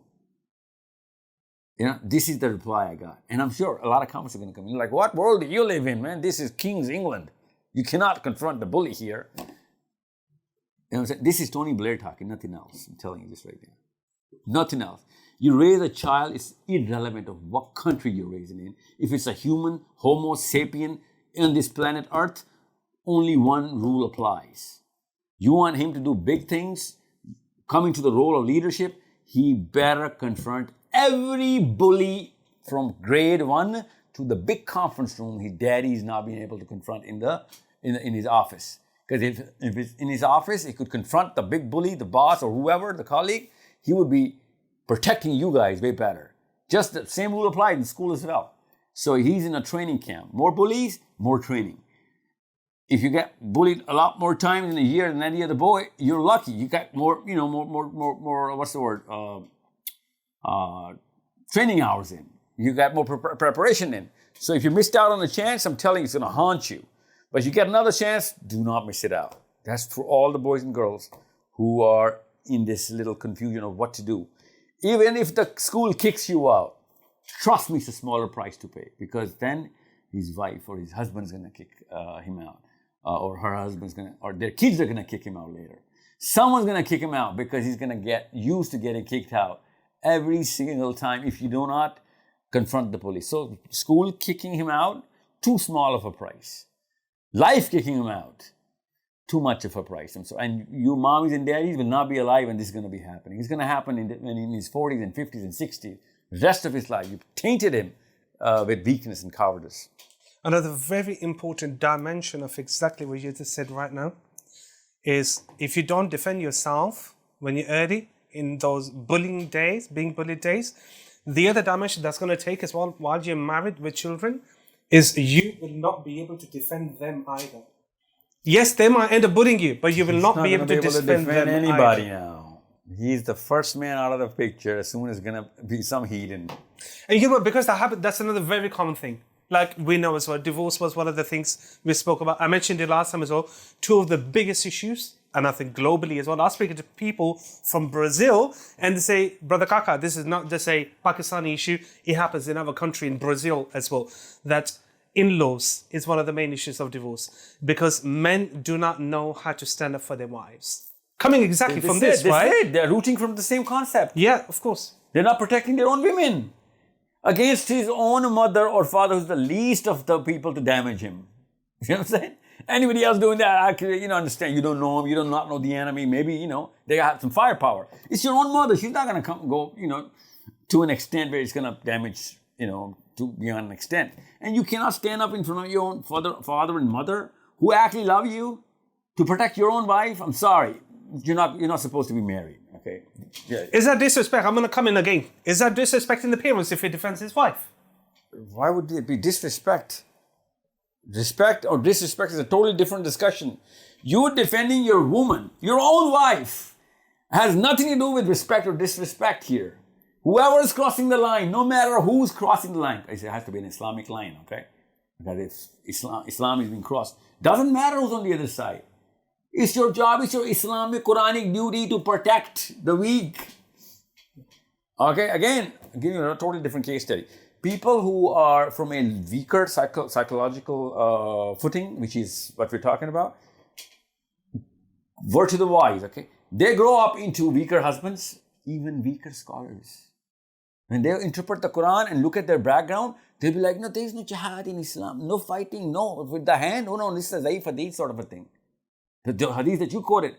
You know, this is the reply I got. And I'm sure a lot of comments are going to come in like, what world do you live in, man? This is King's England. You cannot confront the bully here. You know what I'm saying? This is Tony Blair talking, nothing else. I'm telling you this right now. Nothing else. You raise a child, it's irrelevant of what country you're raising in. If it's a human, Homo sapien, on this planet Earth, only one rule applies. You want him to do big things, coming to the role of leadership, he better confront every bully from grade 1 to the big conference room his daddy is not being able to confront in his office. Because if it's in his office, he could confront the big bully, the boss or whoever, the colleague, he would be protecting you guys way better. Just the same rule applies in school as well. So he's in a training camp. More bullies, more training. If you get bullied a lot more times in a year than any other boy, you're lucky. You got more, more, what's the word? Training hours in. You got more preparation in. So if you missed out on a chance, I'm telling you, it's going to haunt you. But if you get another chance, do not miss it out. That's for all the boys and girls who are in this little confusion of what to do. Even if the school kicks you out, trust me, it's a smaller price to pay, because then his wife or his husband is going to kick him out, or her husband's going to, or their kids are going to kick him out later. Someone's going to kick him out because he's going to get used to getting kicked out every single time if you do not confront the police. So school kicking him out, too small of a price. Life kicking him out, too much of a price. And you mommies and daddies will not be alive when this is going to be happening. It's going to happen in his 40s and 50s and 60s. The rest of his life, you've tainted him with weakness and cowardice. Another very important dimension of exactly what you just said right now is if you don't defend yourself when you're early in those bullying days, being bullied days, the other dimension that's going to take as well while you're married with children is you will not be able to defend them either. Yes, they might end up bullying you, but you will not be able to defend them anybody either. now. He's the first man out of the picture as soon as there's going to be some heat in. And you know what, because that happened, that's another very common thing. Like we know as well, divorce was one of the things we spoke about. I mentioned it last time as well. Two of the biggest issues, and I think globally as well. I was speaking to people from Brazil and they say, Brother Kaka, this is not just a Pakistani issue. It happens in other countries, in Brazil as well. That in-laws is one of the main issues of divorce because men do not know how to stand up for their wives. Coming exactly from this, right? They're rooting from the same concept. Yeah, of course. They're not protecting their own women. against his own mother or father, who's the least of the people to damage him. You know what I'm saying? Anybody else doing that, actually, understand, you don't know him, you do not know the enemy, maybe, they have some firepower. It's your own mother. She's not going to go, to an extent where it's going to damage, to beyond an extent. And you cannot stand up in front of your own father and mother who actually love you to protect your own wife. I'm sorry. You're not supposed to be married, okay? Yeah. Is that disrespect? I'm going to come in again. Is that disrespecting the parents if he defends his wife? Why would it be disrespect? Respect or disrespect is a totally different discussion. You defending your woman, your own wife, has nothing to do with respect or disrespect here. Whoever is crossing the line, no matter who's crossing the line, it has to be an Islamic line, okay? Because if Islam is being crossed, doesn't matter who's on the other side. It's your job, it's your Islamic Quranic duty to protect the weak. Okay, again, I'll give you a totally different case study. People who are from a weaker psychological footing, which is what we're talking about, were to the wise, okay? They grow up into weaker husbands, even weaker scholars. When they interpret the Quran and look at their background, they'll be like, no, there is no jihad in Islam, no fighting, no, with the hand, no, this is a zaif hadith sort of a thing. The hadith that you quoted,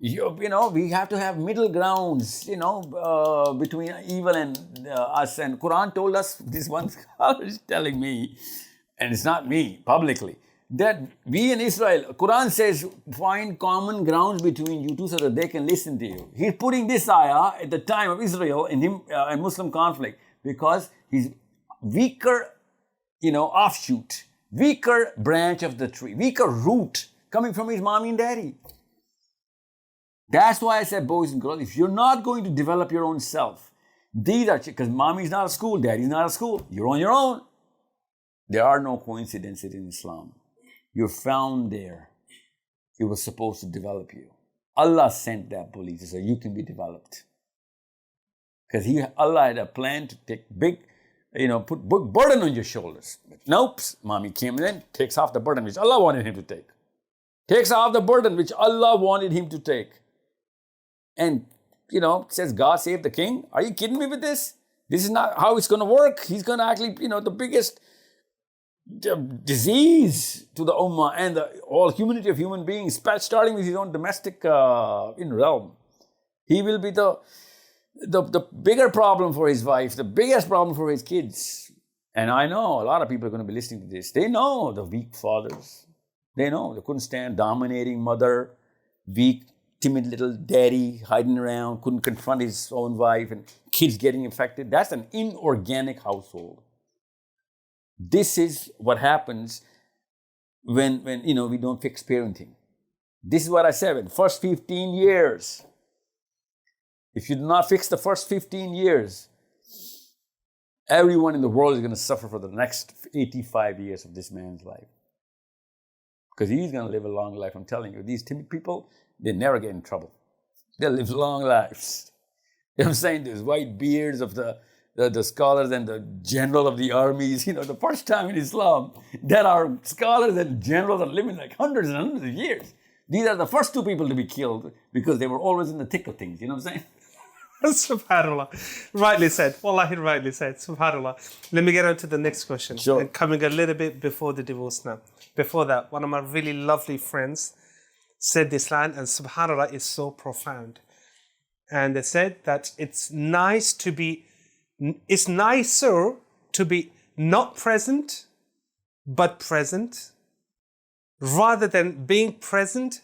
we have to have middle grounds, between evil and us. And Quran told us, this one scholar is telling me, and it's not me, publicly, that we in Israel, Quran says, find common grounds between you two so that they can listen to you. He's putting this ayah at the time of Israel in Muslim conflict because he's weaker, offshoot, weaker branch of the tree, weaker root coming from his mommy and daddy. That's why I said, boys and girls, if you're not going to develop your own self, because mommy's not at school, daddy's not at school, you're on your own. There are no coincidences in Islam. You're found there. It was supposed to develop you. Allah sent that belief so you can be developed. Because Allah had a plan to take put big burden on your shoulders. But nope, mommy came in, takes off the burden which Allah wanted him to take. Takes off the burden which Allah wanted him to take. And, says, God save the king. Are you kidding me with this? This is not how it's going to work. He's going to actually, the biggest disease to the ummah and the whole humanity of human beings, starting with his own domestic realm. He will be the bigger problem for his wife, the biggest problem for his kids. And I know a lot of people are going to be listening to this. They know the weak fathers. They know they couldn't stand dominating mother, weak, timid little daddy hiding around, couldn't confront his own wife and kids getting infected. That's an inorganic household. This is what happens when we don't fix parenting. This is what I said, in the first 15 years. If you do not fix the first 15 years, everyone in the world is going to suffer for the next 85 years of this man's life. Because he's going to live a long life. I'm telling you, these timid people, they never get in trouble. They live long lives. You know what I'm saying? These white beards of the scholars and the general of the armies, the first time in Islam, there are scholars and generals that live in like hundreds and hundreds of years. These are the first two people to be killed because they were always in the thick of things. You know what I'm saying? SubhanAllah. Rightly said. Wallahi, rightly said. SubhanAllah. Let me get on to the next question. Sure. And coming a little bit before the divorce now. Before that, one of my really lovely friends said this line, and SubhanAllah is so profound. And they said that it's nicer to be not present, but present, rather than being present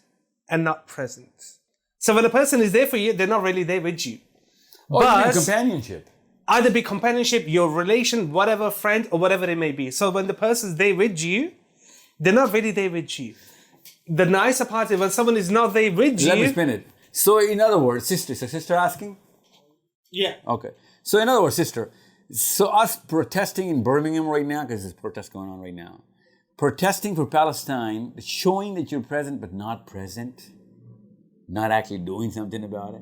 and not present. So when a person is there for you, they're not really there with you. But companionship. Either be companionship, your relation, whatever, friend, or whatever it may be. So when the person's there with you, they're not really there with you. The nicer part is when someone is not there with you. Let me spin it. So in other words, sister, is a sister asking? Yeah. Okay. So in other words, sister, so us protesting in Birmingham right now, because there's protests going on right now, protesting for Palestine, showing that you're present but not present, not actually doing something about it,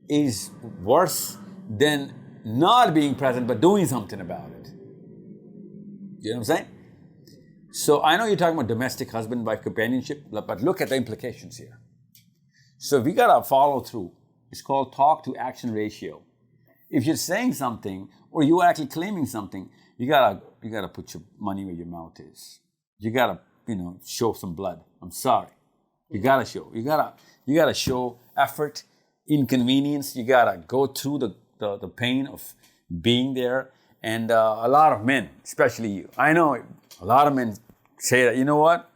is worse than not being present but doing something about it. You know what I'm saying? So I know you're talking about domestic husband-wife companionship, but look at the implications here. So we got to follow through. It's called talk to action ratio. If you're saying something or you're actually claiming something, you gotta put your money where your mouth is. You gotta, show some blood. I'm sorry. You gotta show effort, inconvenience. You gotta go through the pain of being there. And a lot of men, especially you, I know a lot of men say that, you know what?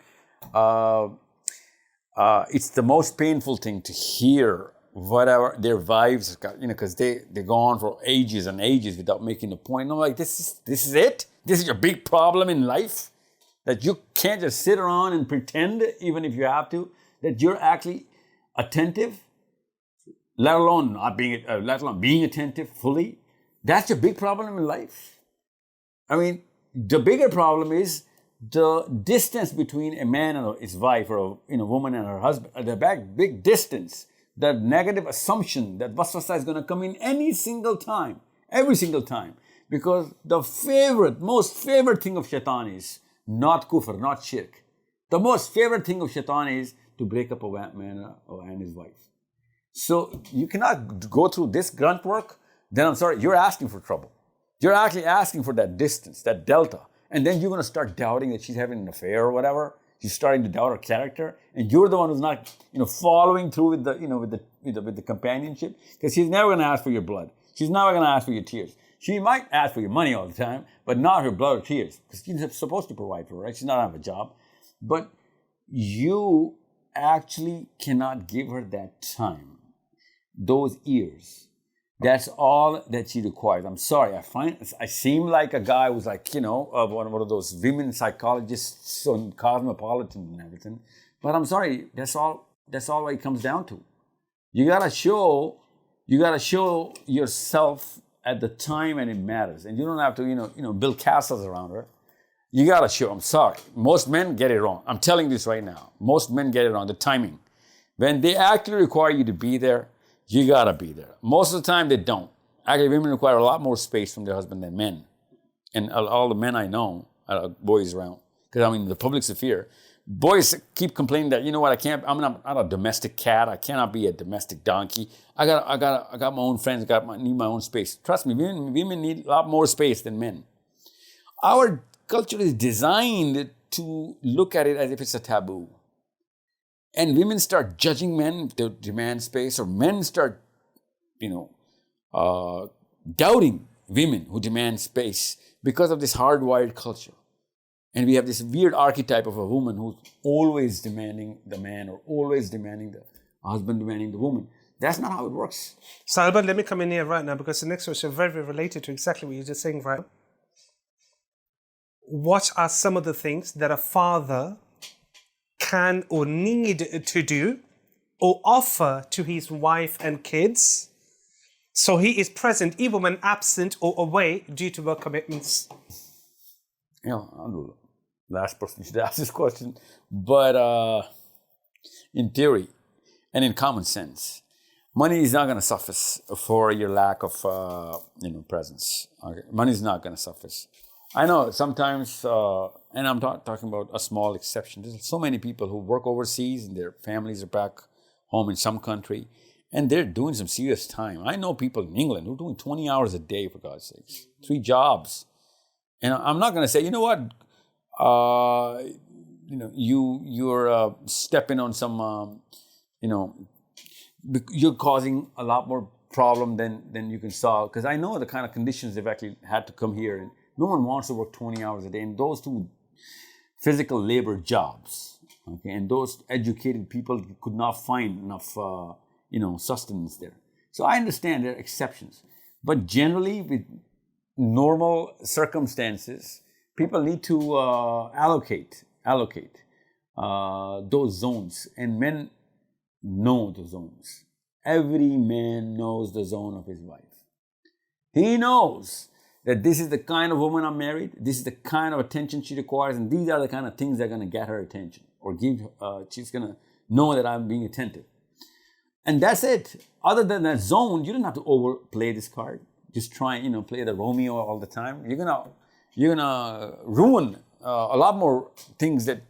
It's the most painful thing to hear whatever their wives, because they go on for ages and ages without making a point. And I'm like, this is it? This is your big problem in life? That you can't just sit around and pretend, even if you have to, that you're actually attentive, let alone being attentive fully. That's your big problem in life. I mean, the bigger problem is the distance between a man and his wife, or a woman and her husband. The big distance, the negative assumption that waswasa is going to come in every single time, because the most favorite thing of shaitan is not kufr, not shirk. The most favorite thing of shaitan is to break up a man and his wife. So you cannot go through this grunt work. Then I'm sorry, you're asking for trouble. You're actually asking for that distance, that delta. And then you're going to start doubting that she's having an affair or whatever. She's starting to doubt her character. And you're the one who's not, following through with the companionship. Because she's never going to ask for your blood. She's never going to ask for your tears. She might ask for your money all the time, but not her blood or tears. Because she's supposed to provide for her, right? She's not have a job. But you actually cannot give her that time, those years. That's all that she requires. I'm sorry, I seem like a guy who's like, one of those women psychologists on Cosmopolitan and everything. But I'm sorry, that's all it comes down to. You gotta show yourself at the time when it matters. And you don't have to, build castles around her. You gotta show, I'm sorry. Most men get it wrong. I'm telling this right now. Most men get it wrong, the timing. When they actually require you to be there, you gotta be there. Most of the time, they don't. Actually, women require a lot more space from their husband than men. And all the men I know, boys around, because I'm in the public sphere, boys keep complaining that, I'm not a domestic cat. I cannot be a domestic donkey. I got my own friends. Need my own space. Trust me, women need a lot more space than men. Our culture is designed to look at it as if it's a taboo. And women start judging men to demand space, or men start, doubting women who demand space because of this hardwired culture. And we have this weird archetype of a woman who's always demanding the man, or always demanding the husband, demanding the woman. That's not how it works. Sahil, let me come in here right now, because the next question is very, very related to exactly what you're just saying, right? What are some of the things that a father can or need to do or offer to his wife and kids so he is present even when absent or away due to work commitments? I'm the last person should ask this question. But in theory and in common sense, money is not going to suffice for your lack of presence. Okay? Money is not going to suffice. I know sometimes, and I'm talking about a small exception. There's so many people who work overseas and their families are back home in some country, and they're doing some serious time. I know people in England who are doing 20 hours a day, for God's sakes, 3 jobs. And I'm not going to say, you're stepping on some, you're causing a lot more problem than you can solve. Because I know the kind of conditions they've actually had to come here. And no one wants to work 20 hours a day. And those 2 physical labor jobs, okay, and those educated people could not find enough, sustenance there. So I understand there are exceptions. But generally, with normal circumstances, people need to allocate those zones, and men know the zones. Every man knows the zone of his wife. He knows that this is the kind of woman I'm married, this is the kind of attention she requires, and these are the kind of things that are going to get her attention, or she's going to know that I'm being attentive. And that's it. Other than that zone, you don't have to overplay this card. Just try, play the Romeo all the time. You're gonna ruin a lot more things that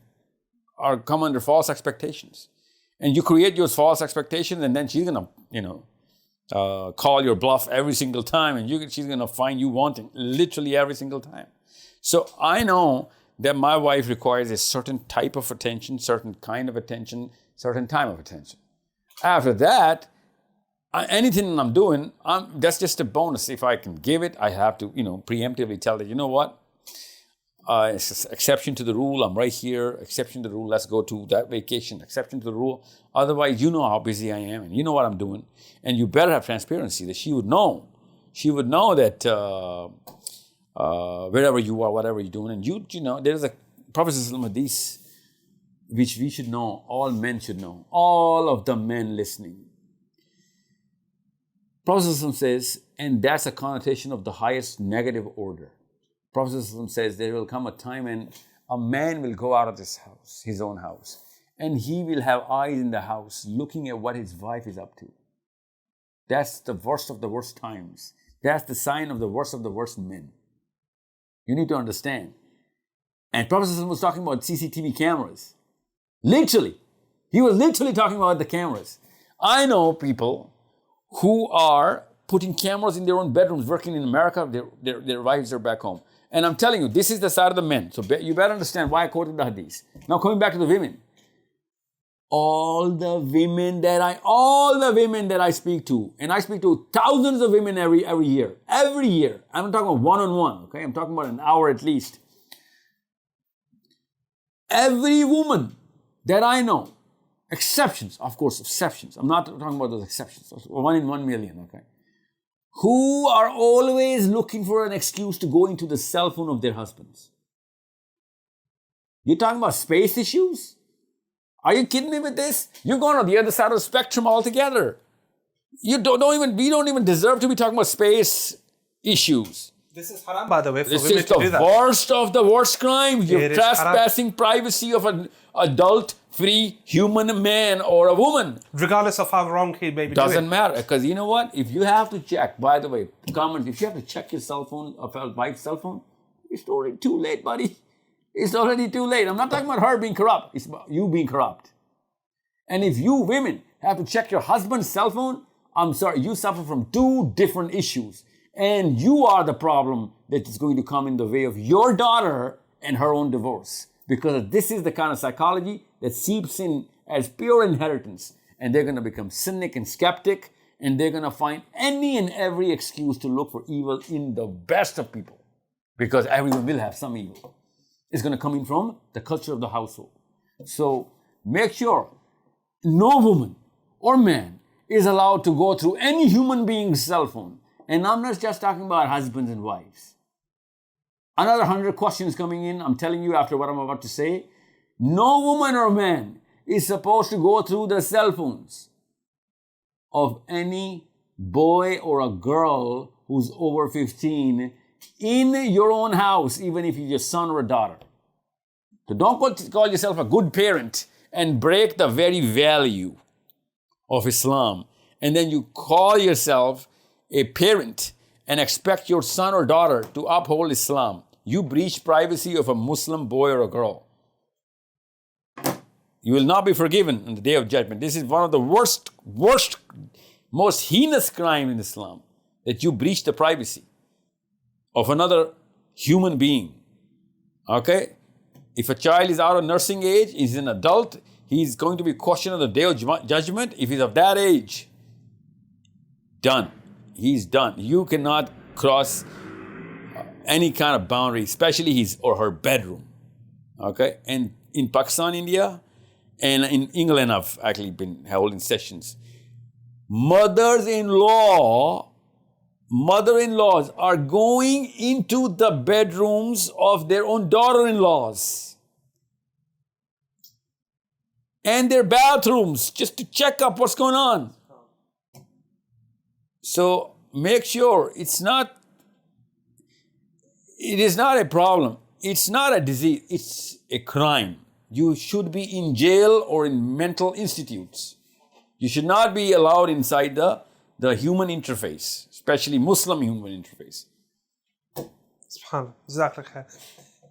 come under false expectations. And you create those false expectations, and then she's gonna, call your bluff every single time, and she's going to find you wanting literally every single time. So I know that my wife requires a certain type of attention, certain kind of attention, certain time of attention. After that, anything I'm doing, that's just a bonus. If I can give it, I have to, preemptively tell it, you know what? It's exception to the rule. I'm right here. Exception to the rule. Let's go to that vacation. Exception to the rule. Otherwise, you know how busy I am, and you know what I'm doing. And you better have transparency that she would know. She would know that wherever you are, whatever you're doing, and you know, there's a Prophet hadith which we should know. All men should know. All of the men listening. Prophet says, and that's a connotation of the highest negative order. Prophet says there will come a time when a man will go out of this house, his own house, and he will have eyes in the house looking at what his wife is up to. That's the worst of the worst times. That's the sign of the worst men. You need to understand. And Prophet was talking about CCTV cameras. Literally. He was literally talking about the cameras. I know people who are putting cameras in their own bedrooms, working in America, their wives are back home. And I'm telling you, this is the side of the men. So you better understand why I quoted the hadith. Now coming back to the women. All the women that I speak to, and I speak to thousands of women every year. Every year. I'm not talking about one-on-one, okay? I'm talking about an hour at least. Every woman that I know, exceptions, of course, exceptions. I'm not talking about those exceptions. 1 in 1 million, okay? Who are always looking for an excuse to go into the cell phone of their husbands. You're talking about space issues? Are you kidding me with this? You're going on the other side of the spectrum altogether. We don't even deserve to be talking about space issues. This is haram, by the way, for this women is to do that. The worst of the worst crime. You're trespassing privacy of an adult, free human man or a woman. Regardless of how wrong he may be doing. Doesn't matter, because you know what? If you have to check, by the way, comment, if you have to check your cell phone, or your wife's cell phone, it's already too late, buddy. It's already too late. I'm not talking about her being corrupt. It's about you being corrupt. And if you women have to check your husband's cell phone, I'm sorry, you suffer from 2 different issues. And you are the problem that is going to come in the way of your daughter and her own divorce. Because this is the kind of psychology that seeps in as pure inheritance. And they're going to become cynic and skeptic. And they're going to find any and every excuse to look for evil in the best of people. Because everyone will have some evil. It's going to come in from the culture of the household. So make sure no woman or man is allowed to go through any human being's cell phone. And I'm not just talking about husbands and wives. Another 100 questions coming in. I'm telling you after what I'm about to say. No woman or man is supposed to go through the cell phones of any boy or a girl who's over 15 in your own house, even if he's your son or a daughter. So don't call yourself a good parent and break the very value of Islam. And then you call yourself a parent and expect your son or daughter to uphold Islam. You breach privacy of a Muslim boy or a girl. You will not be forgiven on the day of judgment. This is one of the worst, most heinous crime in Islam, that you breach the privacy of another human being. Okay? If a child is out of nursing age, he's an adult, he's going to be questioned on the day of judgment. If he's of that age, done. He's done. You cannot cross any kind of boundary, especially his or her bedroom. Okay? And in Pakistan, India, and in England, I've actually been holding sessions. Mother-in-laws are going into the bedrooms of their own daughter-in-laws and their bathrooms just to check up what's going on. So make sure it is not a problem. It's not a disease. It's a crime. You should be in jail or in mental institutes. You should not be allowed inside the human interface, especially Muslim human interface. SubhanAllah. Jazakallah khair.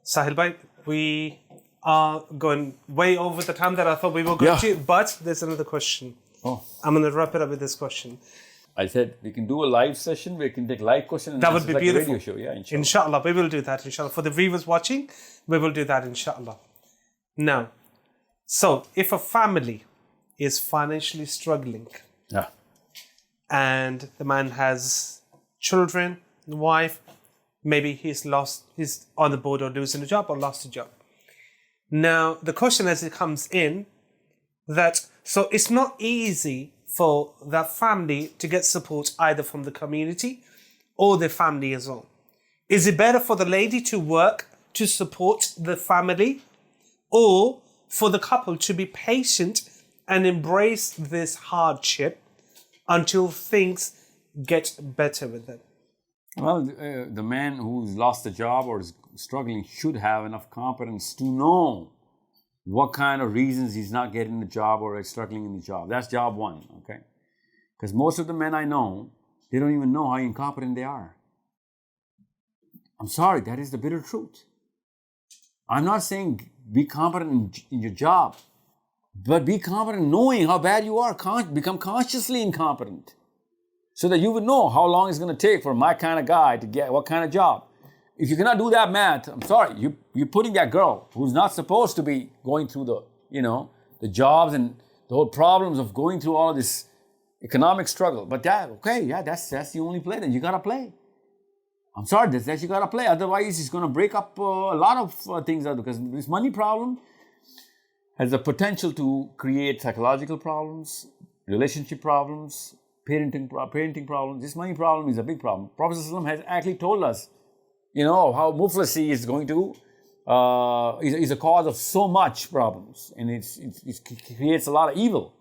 Sahil bhai, we are going way over the time that I thought we were going to, but there's another question. Oh. I'm going to wrap it up with this question. I said we can do a live session. We can take live questions. That would be like beautiful. A radio show. Yeah, inshallah. Inshallah, we will do that. Inshallah, for the viewers watching, we will do that. Inshallah. Now, so if a family is financially struggling, Yeah. and the man has children, wife, maybe he's on the board of losing a job or lost a job. Now, the question as it comes in, so it's not easy for that family to get support either from the community or the family as well. Is it better for the lady to work to support the family, or for the couple to be patient and embrace this hardship until things get better with them? Well, the man who's lost a job or is struggling should have enough competence to know what kind of reasons he's not getting the job or is struggling in the job. That's job one, okay? Because most of the men I know, they don't even know how incompetent they are. I'm sorry, that is the bitter truth. I'm not saying be competent in your job, but be competent knowing how bad you are. Become consciously incompetent so that you would know how long it's going to take for my kind of guy to get what kind of job. If you cannot do that math, I'm sorry, you're putting that girl who's not supposed to be going through the jobs and the whole problems of going through all of this economic struggle. But that's the only play that you got to play. I'm sorry, that's that you got to play. Otherwise, it's going to break up a lot of things out, because this money problem has the potential to create psychological problems, relationship problems, parenting problems. This money problem is a big problem. Prophet ﷺ has actually told us, how muflisi is going to, is a cause of so much problems, and it creates a lot of evil.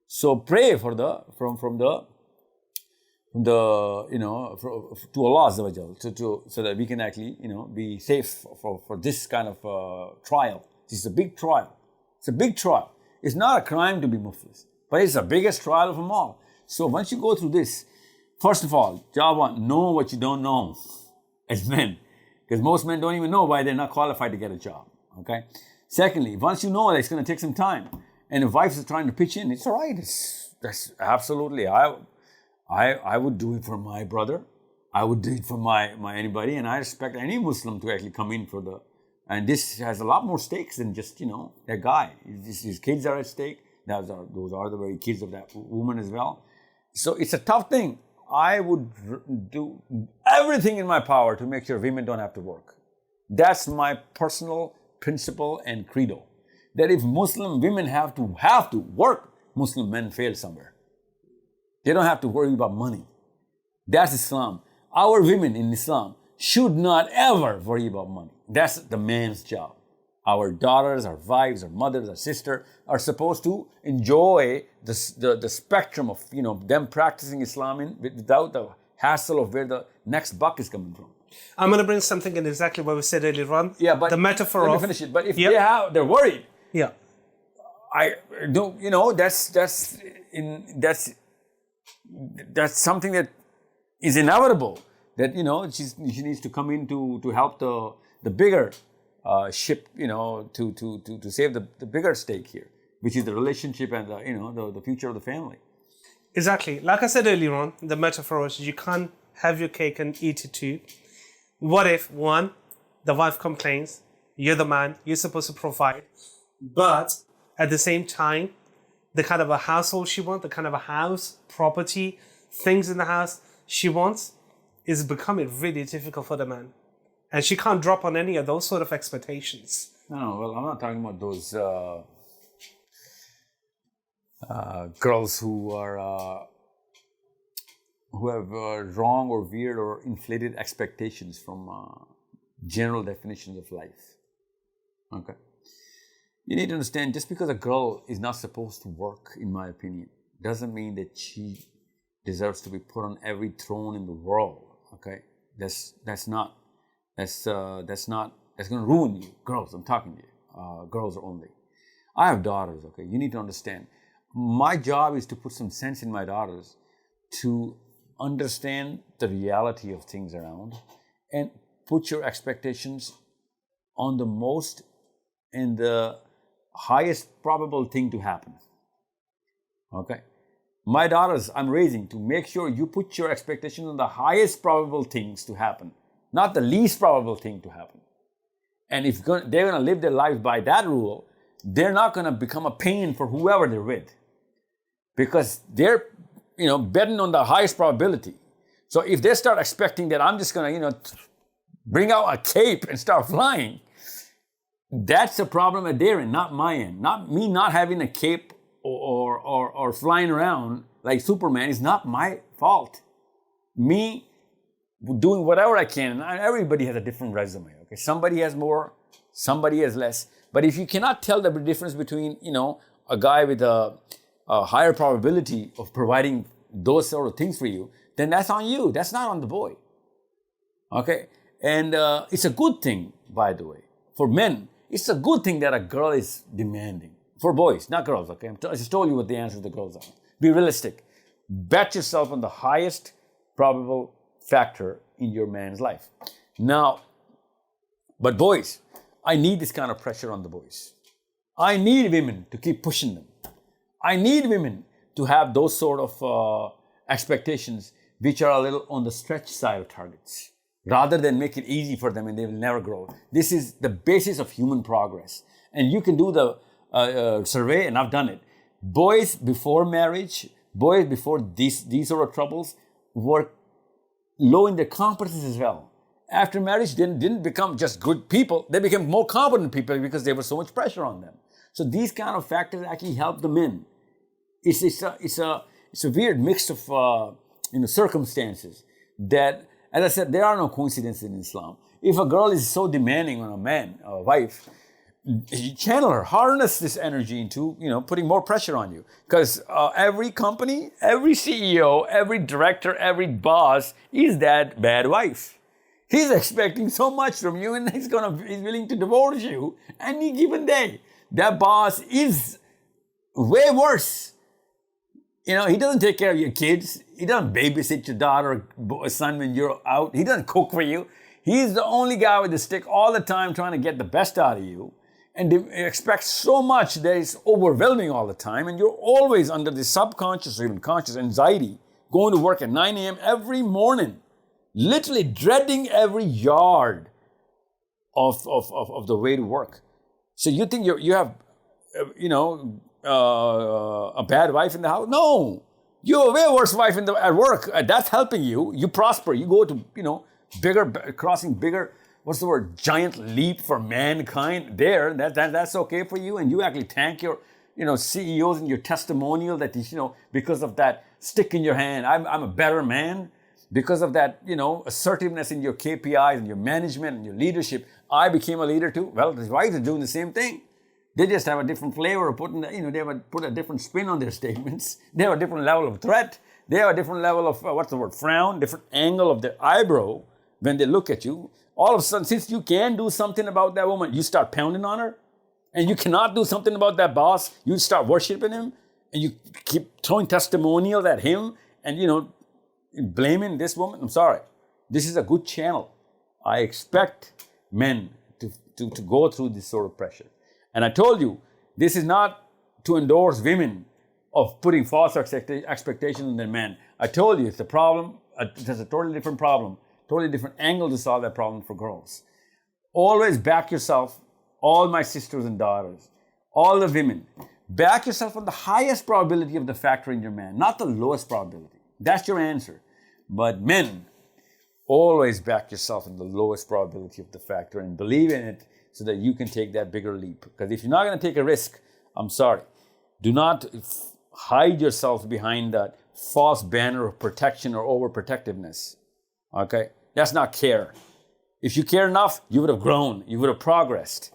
So pray for to Allah Azza wa Jal, so that we can actually, be safe for this kind of trial. This is a big trial. It's a big trial. It's not a crime to be muflis, but it's the biggest trial of them all. So once you go through this, first of all, job one, know what you don't know as men. Because most men don't even know why they're not qualified to get a job, okay? Secondly, once you know that it's going to take some time, and if wife is trying to pitch in, it's all right. That's absolutely, I would do it for my brother. I would do it for my anybody, and I respect any Muslim to actually come in for the, and this has a lot more stakes than just, that guy. His kids are at stake. Those are the very kids of that woman as well. So it's a tough thing. I would do everything in my power to make sure women don't have to work. That's my personal principle and credo. That if Muslim women have to work, Muslim men fail somewhere. They don't have to worry about money. That's Islam. Our women in Islam should not ever worry about money. That's the man's job. Our daughters, our wives, our mothers, our sisters are supposed to enjoy the spectrum of them practicing Islam without the hassle of where the next buck is coming from. I'm going to bring something in exactly what we said earlier on. Yeah, but the metaphor let me of finish it. But if Yep. they're worried. Yeah. That's something that is inevitable. That she needs to come in to help the bigger ship, to save the bigger stake here, which is the relationship and the future of the family. Exactly. Like I said earlier on, the metaphor is you can't have your cake and eat it too. What if, one, the wife complains, you're the man, you're supposed to provide, but at the same time, the kind of a household she wants, the kind of a house, property, things in the house she wants, is becoming really difficult for the man. And she can't drop on any of those sort of expectations. No, well, I'm not talking about those girls who have wrong or weird or inflated expectations from general definitions of life. Okay. You need to understand, just because a girl is not supposed to work, in my opinion, doesn't mean that she deserves to be put on every throne in the world. Okay, that's going to ruin you. Girls, I'm talking to you. Girls only. I have daughters. Okay, you need to understand. My job is to put some sense in my daughters to understand the reality of things around and put your expectations on the most and the highest probable thing to happen. Okay? my daughters I'm raising to make sure you put your expectations on the highest probable things to happen, not the least probable thing to happen. And if they're going to live their lives by that rule, they're not going to become a pain for whoever they're with, because they're, betting on the highest probability. So if they start expecting that I'm just going to, bring out a cape and start flying, that's a problem at their end, not my end. Not me not having a cape or flying around like Superman is not my fault. Me doing whatever I can, and everybody has a different resume. Okay, somebody has more, somebody has less. But if you cannot tell the difference between, a guy with a higher probability of providing those sort of things for you, then that's on you. That's not on the boy. Okay, and it's a good thing, by the way, for men. It's a good thing that a girl is demanding. For boys, not girls, okay? I just told you what the answer to the girls are. Be realistic. Bet yourself on the highest probable factor in your man's life. Now, but boys, I need this kind of pressure on the boys. I need women to keep pushing them. I need women to have those sort of expectations which are a little on the stretch side of targets, rather than make it easy for them and they will never grow. This is the basis of human progress. And you can do the survey, and I've done it. Boys before marriage, boys before these sort of troubles were low in their competences as well. After marriage, they didn't become just good people. They became more competent people because there was so much pressure on them. So these kind of factors actually help the men. It's a weird mix of circumstances that, as I said, there are no coincidences in Islam. If a girl is so demanding on a man, a wife, channel her, harness this energy into, putting more pressure on you. Because every company, every CEO, every director, every boss is that bad wife. He's expecting so much from you, and he's willing to divorce you any given day. That boss is way worse. He doesn't take care of your kids. He doesn't babysit your daughter or son when you're out. He doesn't cook for you. He's the only guy with the stick all the time trying to get the best out of you. And they expect so much that it's overwhelming all the time. And you're always under the subconscious or even conscious anxiety, going to work at 9 a.m. every morning, literally dreading every yard of the way to work. So you think you have, a bad wife in the house? No, you have a way worse wife at work. That's helping you. You prosper. You go to crossing bigger. What's the word? Giant leap for mankind. There, that's okay for you, and you actually thank your, CEOs in your testimonial that because of that stick in your hand, I'm a better man. Because of that, assertiveness in your KPIs and your management and your leadership, I became a leader too. Well, his wives are doing the same thing. They just have a different flavor of they have put a different spin on their statements. They have a different level of threat. They have a different level of frown, different angle of their eyebrow when they look at you. All of a sudden, since you can do something about that woman, you start pounding on her. And you cannot do something about that boss, you start worshiping him. And you keep throwing testimonials at him and, blaming this woman. I'm sorry. This is a good channel. I expect men to go through this sort of pressure. And I told you, this is not to endorse women of putting false expectations on their men. I told you it's a problem. There's a totally different problem, totally different angle to solve that problem for girls. Always back yourself, all my sisters and daughters, all the women, back yourself on the highest probability of the factor in your man, not the lowest probability. That's your answer. But men, always back yourself in the lowest probability of the factor and believe in it so that you can take that bigger leap. Because if you're not going to take a risk, I'm sorry, do not hide yourself behind that false banner of protection or overprotectiveness. Okay? That's not care. If you care enough, you would have grown. You would have progressed.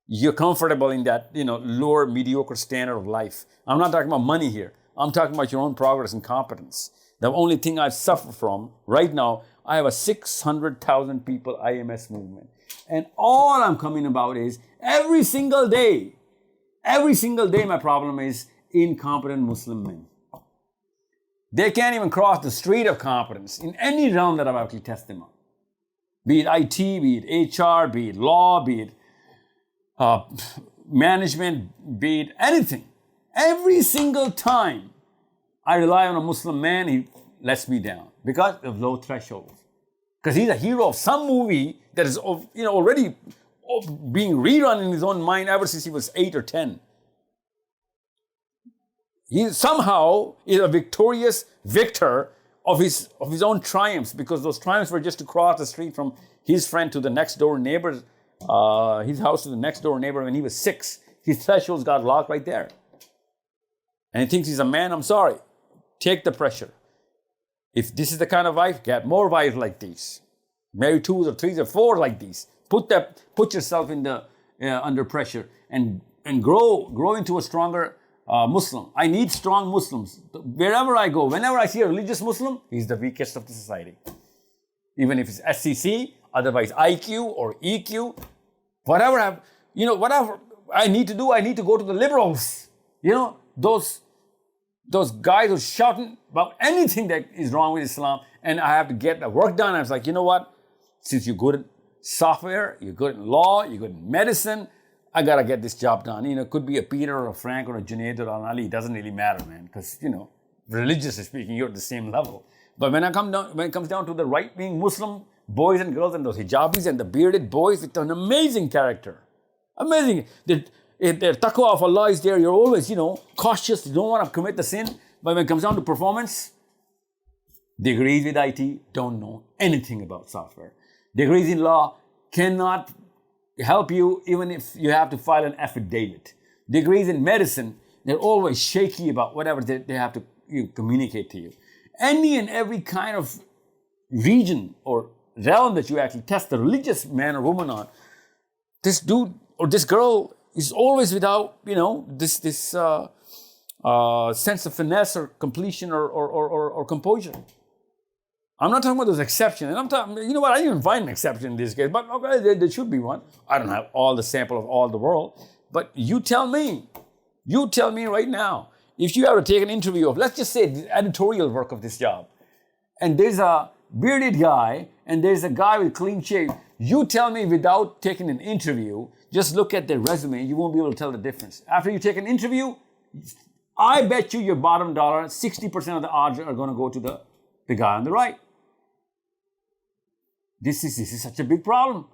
You're comfortable in that, lower mediocre standard of life. I'm not talking about money here. I'm talking about your own progress and competence. The only thing I suffer from right now, I have a 600,000 people IMS movement. And all I'm coming about is every single day my problem is incompetent Muslim men. They can't even cross the street of competence in any realm that I've actually tested them on. Be it IT, be it HR, be it law, be it management, be it anything. Every single time I rely on a Muslim man, he lets me down because of low thresholds. Because he's a hero of some movie that is already being rerun in his own mind ever since he was 8 or 10. He somehow is a victorious victor of his own triumphs, because those triumphs were just to cross the street from his friend to the next door neighbor, his house to the next door neighbor when he was 6. His thresholds got locked right there. And he thinks he's a man. I'm sorry. Take the pressure. If this is the kind of wife, get more wives like these. Marry 2 or 3 or 4 like these. Put yourself in the under pressure and grow into a stronger Muslim. I need strong Muslims. Wherever I go, whenever I see a religious Muslim, he's the weakest of the society. Even if it's SCC, otherwise IQ or EQ, whatever I need to do, I need to go to the liberals. Those guys who are shouting about anything that is wrong with Islam, and I have to get the work done. I was like, you know what? Since you're good at software, you're good in law, you're good in medicine, I gotta get this job done. It could be a Peter or a Frank or a Junaid or an Ali. It doesn't really matter, man, because religiously speaking, you're at the same level. But when it comes down to the right-wing Muslim boys and girls and those hijabis and the bearded boys, it's an amazing character. Amazing. Their taqwa of Allah is there. You're always, cautious. You don't want to commit the sin. But when it comes down to performance, degrees with IT, don't know anything about software. Degrees in law cannot help you even if you have to file an affidavit. Degrees in medicine, they're always shaky about whatever they have to communicate to you. Any and every kind of region or realm that you actually test the religious man or woman on, this dude or this girl is always without, this sense of finesse or completion or composure. I'm not talking about those exceptions. And I'm talking, I didn't even find an exception in this case, but okay, there should be one. I don't have all the sample of all the world, but you tell me right now, if you have to take an interview of, let's just say, the editorial work of this job, and there's a bearded guy, and there's a guy with clean shave, you tell me without taking an interview, just look at their resume, you won't be able to tell the difference. After you take an interview, I bet you your bottom dollar, 60% of the odds are going to go to the guy on the right. This is such a big problem.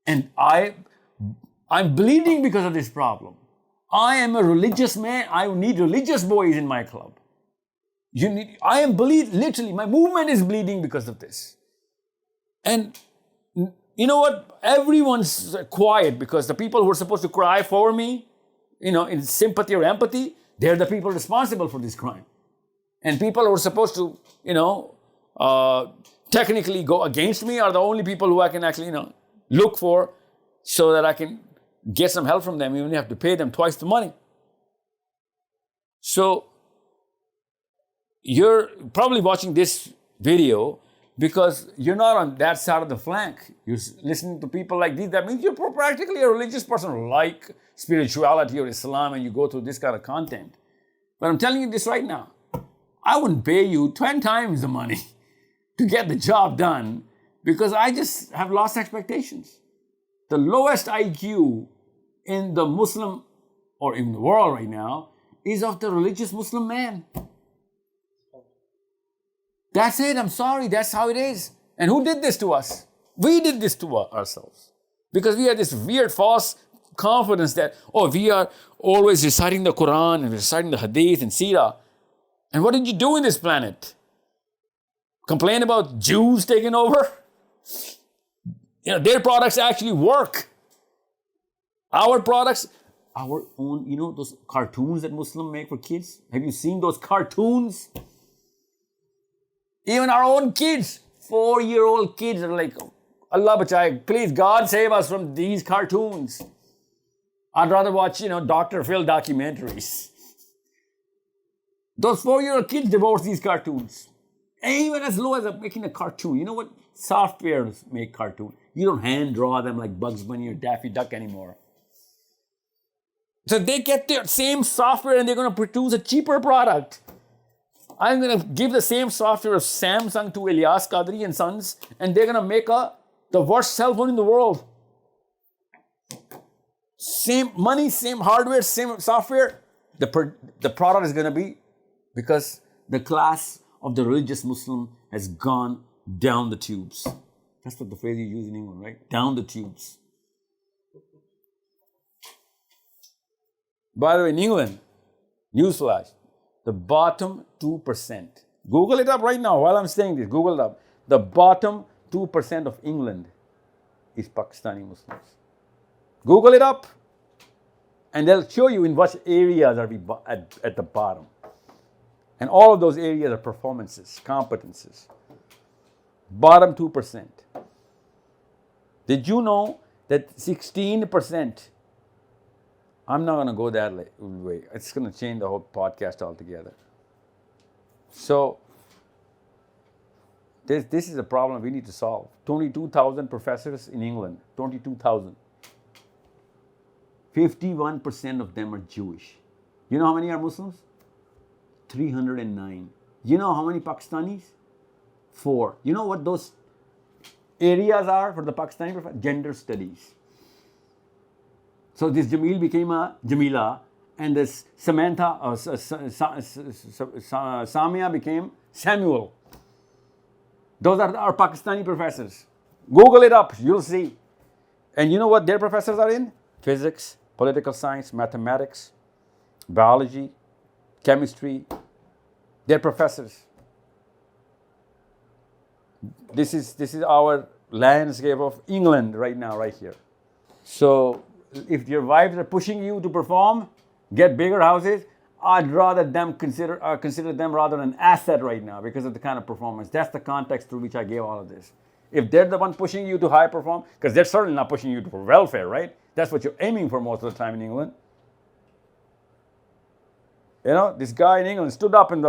And I'm bleeding because of this problem. I am a religious man. I need religious boys in my club. I am literally, my movement is bleeding because of this. And you know what? Everyone's quiet because the people who are supposed to cry for me, in sympathy or empathy, they're the people responsible for this crime. And people who are supposed to, technically go against me are the only people who I can actually, look for so that I can get some help from them, even if I have to pay them twice the money. So you're probably watching this video because you're not on that side of the flank. You're listening to people like these. That means you're practically a religious person who like spirituality or Islam, and you go through this kind of content. But I'm telling you this right now. I wouldn't pay you 10 times the money to get the job done because I just have lost expectations. The lowest IQ in the Muslim or in the world right now is of the religious Muslim man. That's it. I'm sorry. That's how it is. And who did this to us? We did this to ourselves because we had this weird false confidence that, we are always reciting the Qur'an and reciting the Hadith and Seerah. And what did you do in this planet? Complain about Jews taking over? Their products actually work. Our products, our own, those cartoons that Muslims make for kids? Have you seen those cartoons? Even our own kids, 4-year-old kids are like, Allah bachai, please God save us from these cartoons. I'd rather watch, Dr. Phil documentaries. Those 4-year-old kids divorce these cartoons. And even as low as making a cartoon. You know what? Softwares make cartoons. You don't hand draw them like Bugs Bunny or Daffy Duck anymore. So they get their same software and they're going to produce a cheaper product. I'm going to give the same software of Samsung to Ilyas Qadri and Sons, and they're going to make the worst cell phone in the world. Same money, same hardware, same software. The product is going to be Because the class of the religious Muslim has gone down the tubes. That's what the phrase you use in England, right? Down the tubes. By the way, in England, newsflash, the bottom 2%. Google it up right now while I'm saying this. Google it up. The bottom 2% of England is Pakistani Muslims. Google it up. And they'll show you in what areas are we at the bottom. And all of those areas are performances, competences. Bottom 2%. Did you know that 16%, I'm not going to go that way. It's going to change the whole podcast altogether. So, this is a problem we need to solve. 22,000 professors in England, 22,000. 51% of them are Jewish. You know how many are Muslims? 309. You know how many Pakistanis? 4. You know what those areas are for the Pakistani professor? Gender studies. So this Jamil became a Jamila, and this Samantha, Samia became Samuel. Those are our Pakistani professors. Google it up, you'll see. And you know what their professors are in? Physics, political science, mathematics, biology, chemistry. They're professors. This is our landscape of England right now, right here. So if your wives are pushing you to perform, get bigger houses, I'd rather them consider them rather an asset right now because of the kind of performance. That's the context through which I gave all of this. If they're the one pushing you to high perform, because they're certainly not pushing you for welfare, right? That's what you're aiming for most of the time in England. You know, this guy in England stood up in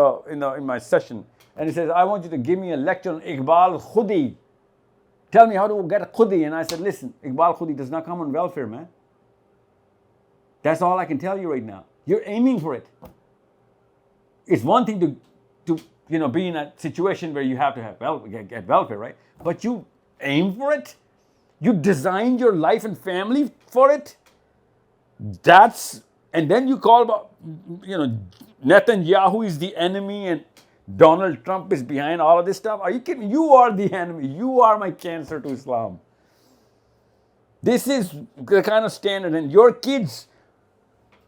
my session and he says, I want you to give me a lecture on Iqbal Khudi. Tell me how to get a Khudi. And I said, listen, Iqbal Khudi does not come on welfare, man. That's all I can tell you right now. You're aiming for it. It's one thing to be in a situation where you have to have get welfare, right? But you aim for it. You designed your life and family for it. And then you call, Netanyahu is the enemy and Donald Trump is behind all of this stuff. Are you kidding? You are the enemy. You are my cancer to Islam. This is the kind of standard. And your kids,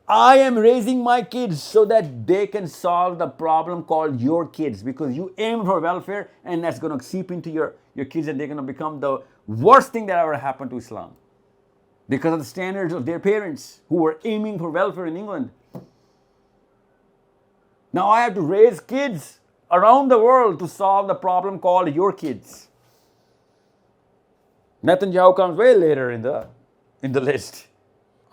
I am raising my kids so that they can solve the problem called your kids, because you aim for welfare and that's going to seep into your kids and they're going to become the worst thing that ever happened to Islam because of the standards of their parents who were aiming for welfare in England. Now I have to raise kids around the world to solve the problem called your kids. Netanyahu comes way later in the list.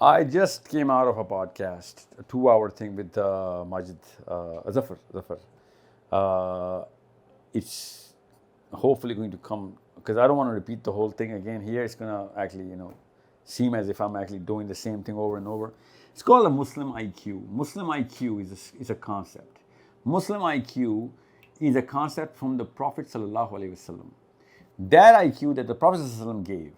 I just came out of a podcast, a 2-hour thing with Majid Zafar. It's hopefully going to come, because I don't want to repeat the whole thing again here. It's going to actually, seem as if I'm actually doing the same thing over and over. It's called a Muslim IQ. Muslim IQ is a concept. Muslim IQ is a concept from the Prophet ﷺ. That IQ that the Prophet ﷺ gave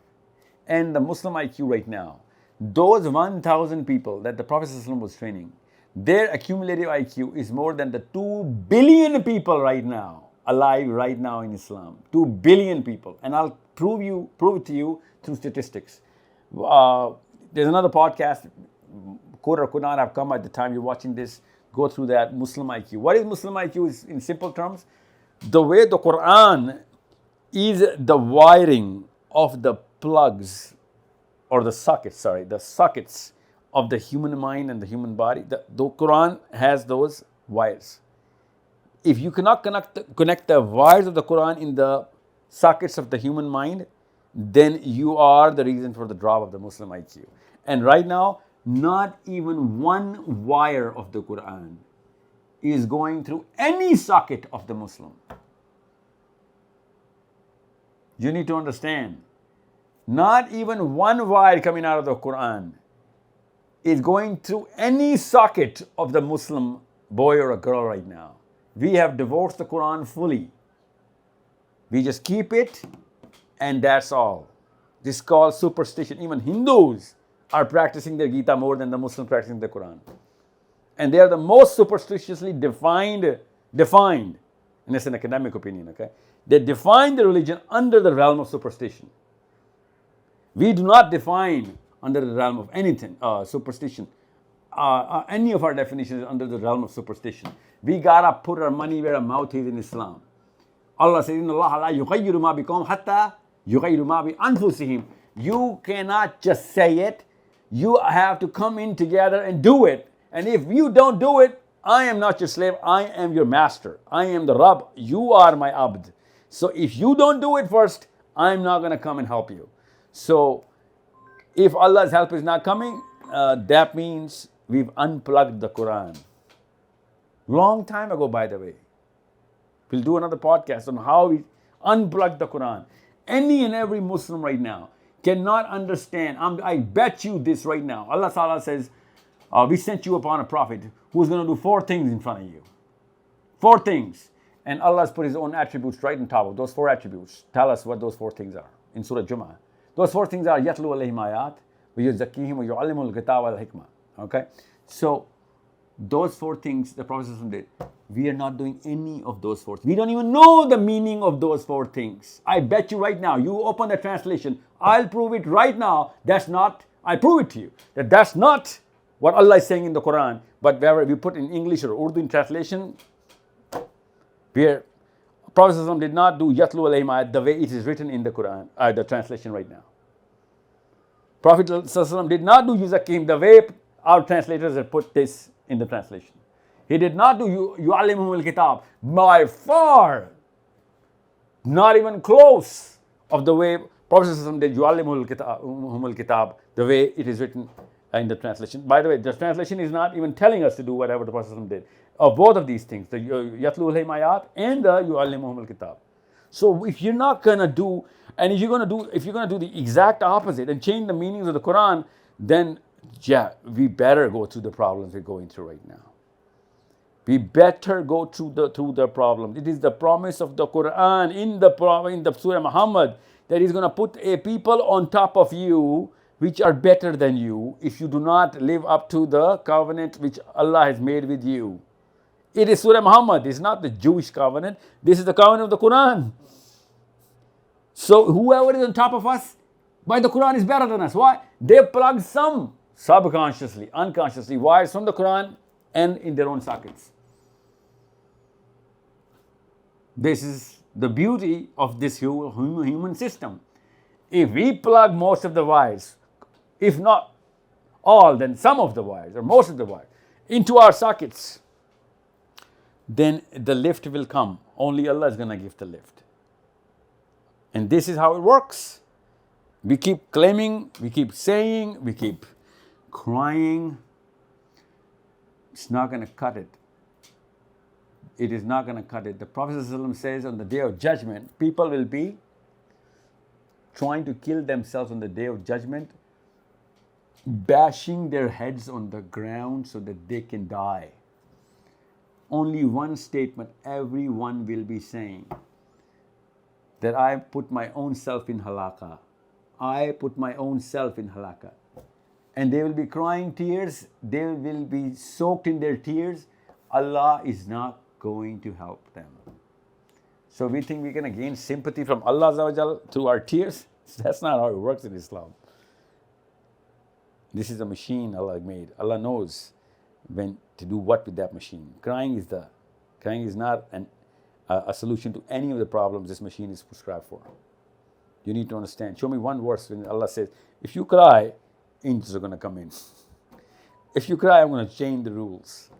and the Muslim IQ right now, those 1,000 people that the Prophet ﷺ was training, their accumulative IQ is more than the 2 billion people right now, alive right now in Islam. 2 billion people. And I'll prove it to you through statistics. There's another podcast, Qur'an or Qur'an, have come at the time you're watching this. Go through that, Muslim IQ. What is Muslim IQ is in simple terms? The way the Qur'an is the wiring of the plugs or the sockets of the human mind and the human body. The Qur'an has those wires. If you cannot connect the wires of the Qur'an in the sockets of the human mind, then you are the reason for the drop of the Muslim IQ. And right now, not even one wire of the Qur'an is going through any socket of the Muslim. You need to understand, not even one wire coming out of the Qur'an is going through any socket of the Muslim boy or a girl right now. We have divorced the Qur'an fully. We just keep it and that's all. This is called superstition. Even Hindus are practicing their Gita more than the Muslims practicing the Qur'an. And they are the most superstitiously defined, and it's an academic opinion, okay? They define the religion under the realm of superstition. We do not define under the realm of anything, superstition. Any of our definitions under the realm of superstition. We gotta put our money where our mouth is in Islam. Allah says, "Inna Allah la yughayyiru ma biqawmin hatta yughayyiru ma bi anfusihim." You cannot just say it. You have to come in together and do it. And if you don't do it, I am not your slave. I am your master. I am the Rabb. You are my abd. So if you don't do it first, I'm not going to come and help you. So if Allah's help is not coming, that means we've unplugged the Qur'an. Long time ago, by the way. We'll do another podcast on how we unplugged the Qur'an. Any and every Muslim right now cannot understand. I bet you this right now. Allah Ta'ala says, we sent you upon a prophet who's going to do 4 things in front of you. 4 things. And Allah has put His own attributes right on top of those 4 attributes. Tell us what those 4 things are in Surah Jum'ah. Those 4 things are يَتْلُو عَلَيْهِمْ آيَاتٍ وَيُزَكِّيهِمْ وَيُعَلِّمُ الْكِتَابَ وَالْحِكْمَةَ. Okay? So, those 4 things the Prophet did. We are not doing any of those 4 things. We don't even know the meaning of those 4 things. I bet you right now, you open the translation, I'll prove it right now. I prove it to you, that's not what Allah is saying in the Quran. But wherever we put in English or Urdu in translation, where Prophet did not do Yatlu alayhim ayat the way it is written in the Quran, the translation right now. Prophet did not do Yuzakim the way our translators have put this in the translation. He did not do Yu'allimuhum al-kitab, by far, not even close of the way Prophet did Yu'allimuhum al-kitab, the way it is written in the translation. By the way, the translation is not even telling us to do whatever the Prophet did. Of both of these things, the Yatlu alayhim ayat and the Yu'allimuhum al-kitab. So if you're not going to do, and if you're going to do the exact opposite and change the meanings of the Quran, then yeah, we better go through the problems we're going through right now. We better go through the problems. It is the promise of the Quran in the Surah Muhammad that He's going to put a people on top of you which are better than you if you do not live up to the covenant which Allah has made with you. It is Surah Muhammad. It's not the Jewish covenant. This is the covenant of the Quran. So whoever is on top of us by the Quran is better than us. Why? They plugged some subconsciously, unconsciously wires from the Quran and in their own sockets. This is the beauty of this human system. If we plug most of the wires, if not all, then some of the wires or most of the wires into our sockets, then the lift will come. Only Allah is going to give the lift. And this is how it works. We keep claiming, we keep saying, we keep crying. It's not going to cut it. It is not going to cut it. The Prophet ﷺ says on the day of judgment, people will be trying to kill themselves on the day of judgment, bashing their heads on the ground so that they can die. Only one statement everyone will be saying, that I put my own self in halakha. I put my own self in halakha. And they will be crying tears. They will be soaked in their tears. Allah is not going to help them. So we think we're going to gain sympathy from Allah Azza wa Jal through our tears? That's not how it works in Islam. This is a machine Allah made. Allah knows when to do what with that machine. Crying is not a solution to any of the problems this machine is prescribed for. You need to understand. Show me one verse when Allah says, if you cry, angels are going to come in. If you cry, I'm going to change the rules.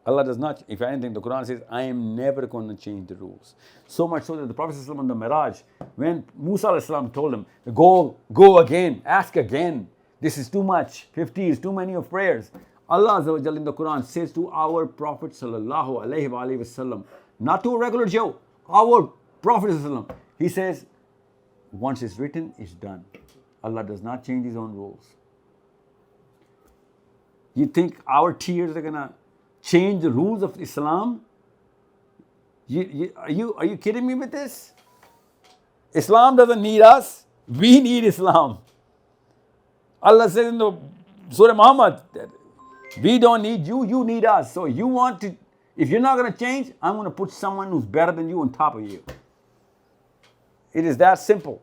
Allah does not, if anything, the Quran says, I am never going to change the rules. So much so that the Prophet ﷺ on the Miraj, when Musa ﷺ told him, go again, ask again. This is too much. 50 is too many of prayers. Allah Azza wa Jalla in the Quran says to our Prophet sallallahu alaihi wasallam, not to a regular Joe, our Prophet sallallahu, he says, once it's written, it's done. Allah does not change His own rules. You think our tears are going to change the rules of Islam? Are you kidding me with this? Islam doesn't need us. We need Islam. Allah says in the Surah Muhammad that We don't need you, you need us. So you want to, if you're not going to change, I'm going to put someone who's better than you on top of you. It is that simple.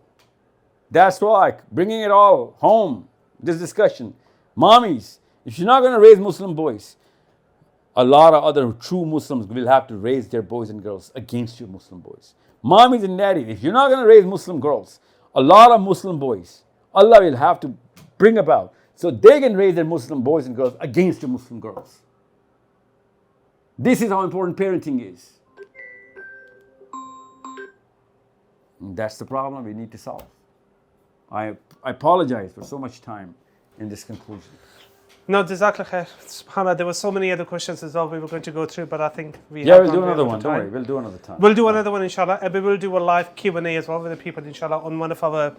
That's why bringing it all home, this discussion. Mommies, if you're not going to raise Muslim boys, a lot of other true Muslims will have to raise their boys and girls against your Muslim boys. Mommies and daddies, if you're not going to raise Muslim girls, a lot of Muslim boys, Allah will have to bring about so they can raise their Muslim boys and girls against your Muslim girls. This is how important parenting is. And that's the problem we need to solve. I apologize for so much time in this conclusion. No, Jazakallah khair. SubhanAllah, there were so many other questions as well we were going to go through, but I think we'll do another one. Don't worry, we'll do another time. We'll do another one, inshallah. And we will do a live Q&A as well with the people, inshallah, on one of our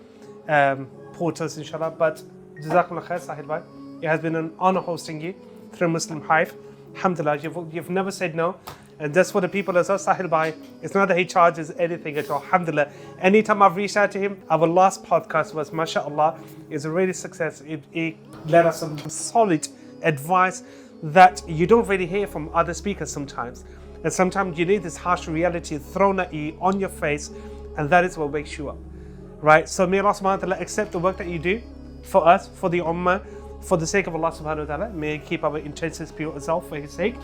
portals, inshallah. But Jazakallah khair, Sahil bhai. It has been an honor hosting you through MuslimHive. Alhamdulillah, you've never said no. And that's for the people as well, Sahil bhai. It's not that he charges anything at all. Alhamdulillah. Anytime I've reached out to him, our last podcast was, mashallah, is a really success. It led us some solid advice that you don't really hear from other speakers sometimes. And sometimes you need this harsh reality thrown at you on your face, and that is what wakes you up. Right? So may Allah subhanahu wa ta'ala accept the work that you do for us, for the ummah, for the sake of Allah subhanahu wa ta'ala. May He keep our intentions pure as well for His sake.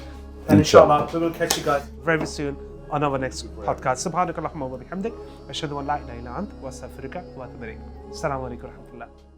And inshallah, we will catch you guys very soon on our next podcast. Subhanakallahumma wa bihamdik. Ashhadu an la ilaha illa ant wa astaghfiruka wa atubu ilayk. Assalamu alaikum wa rahmatullah.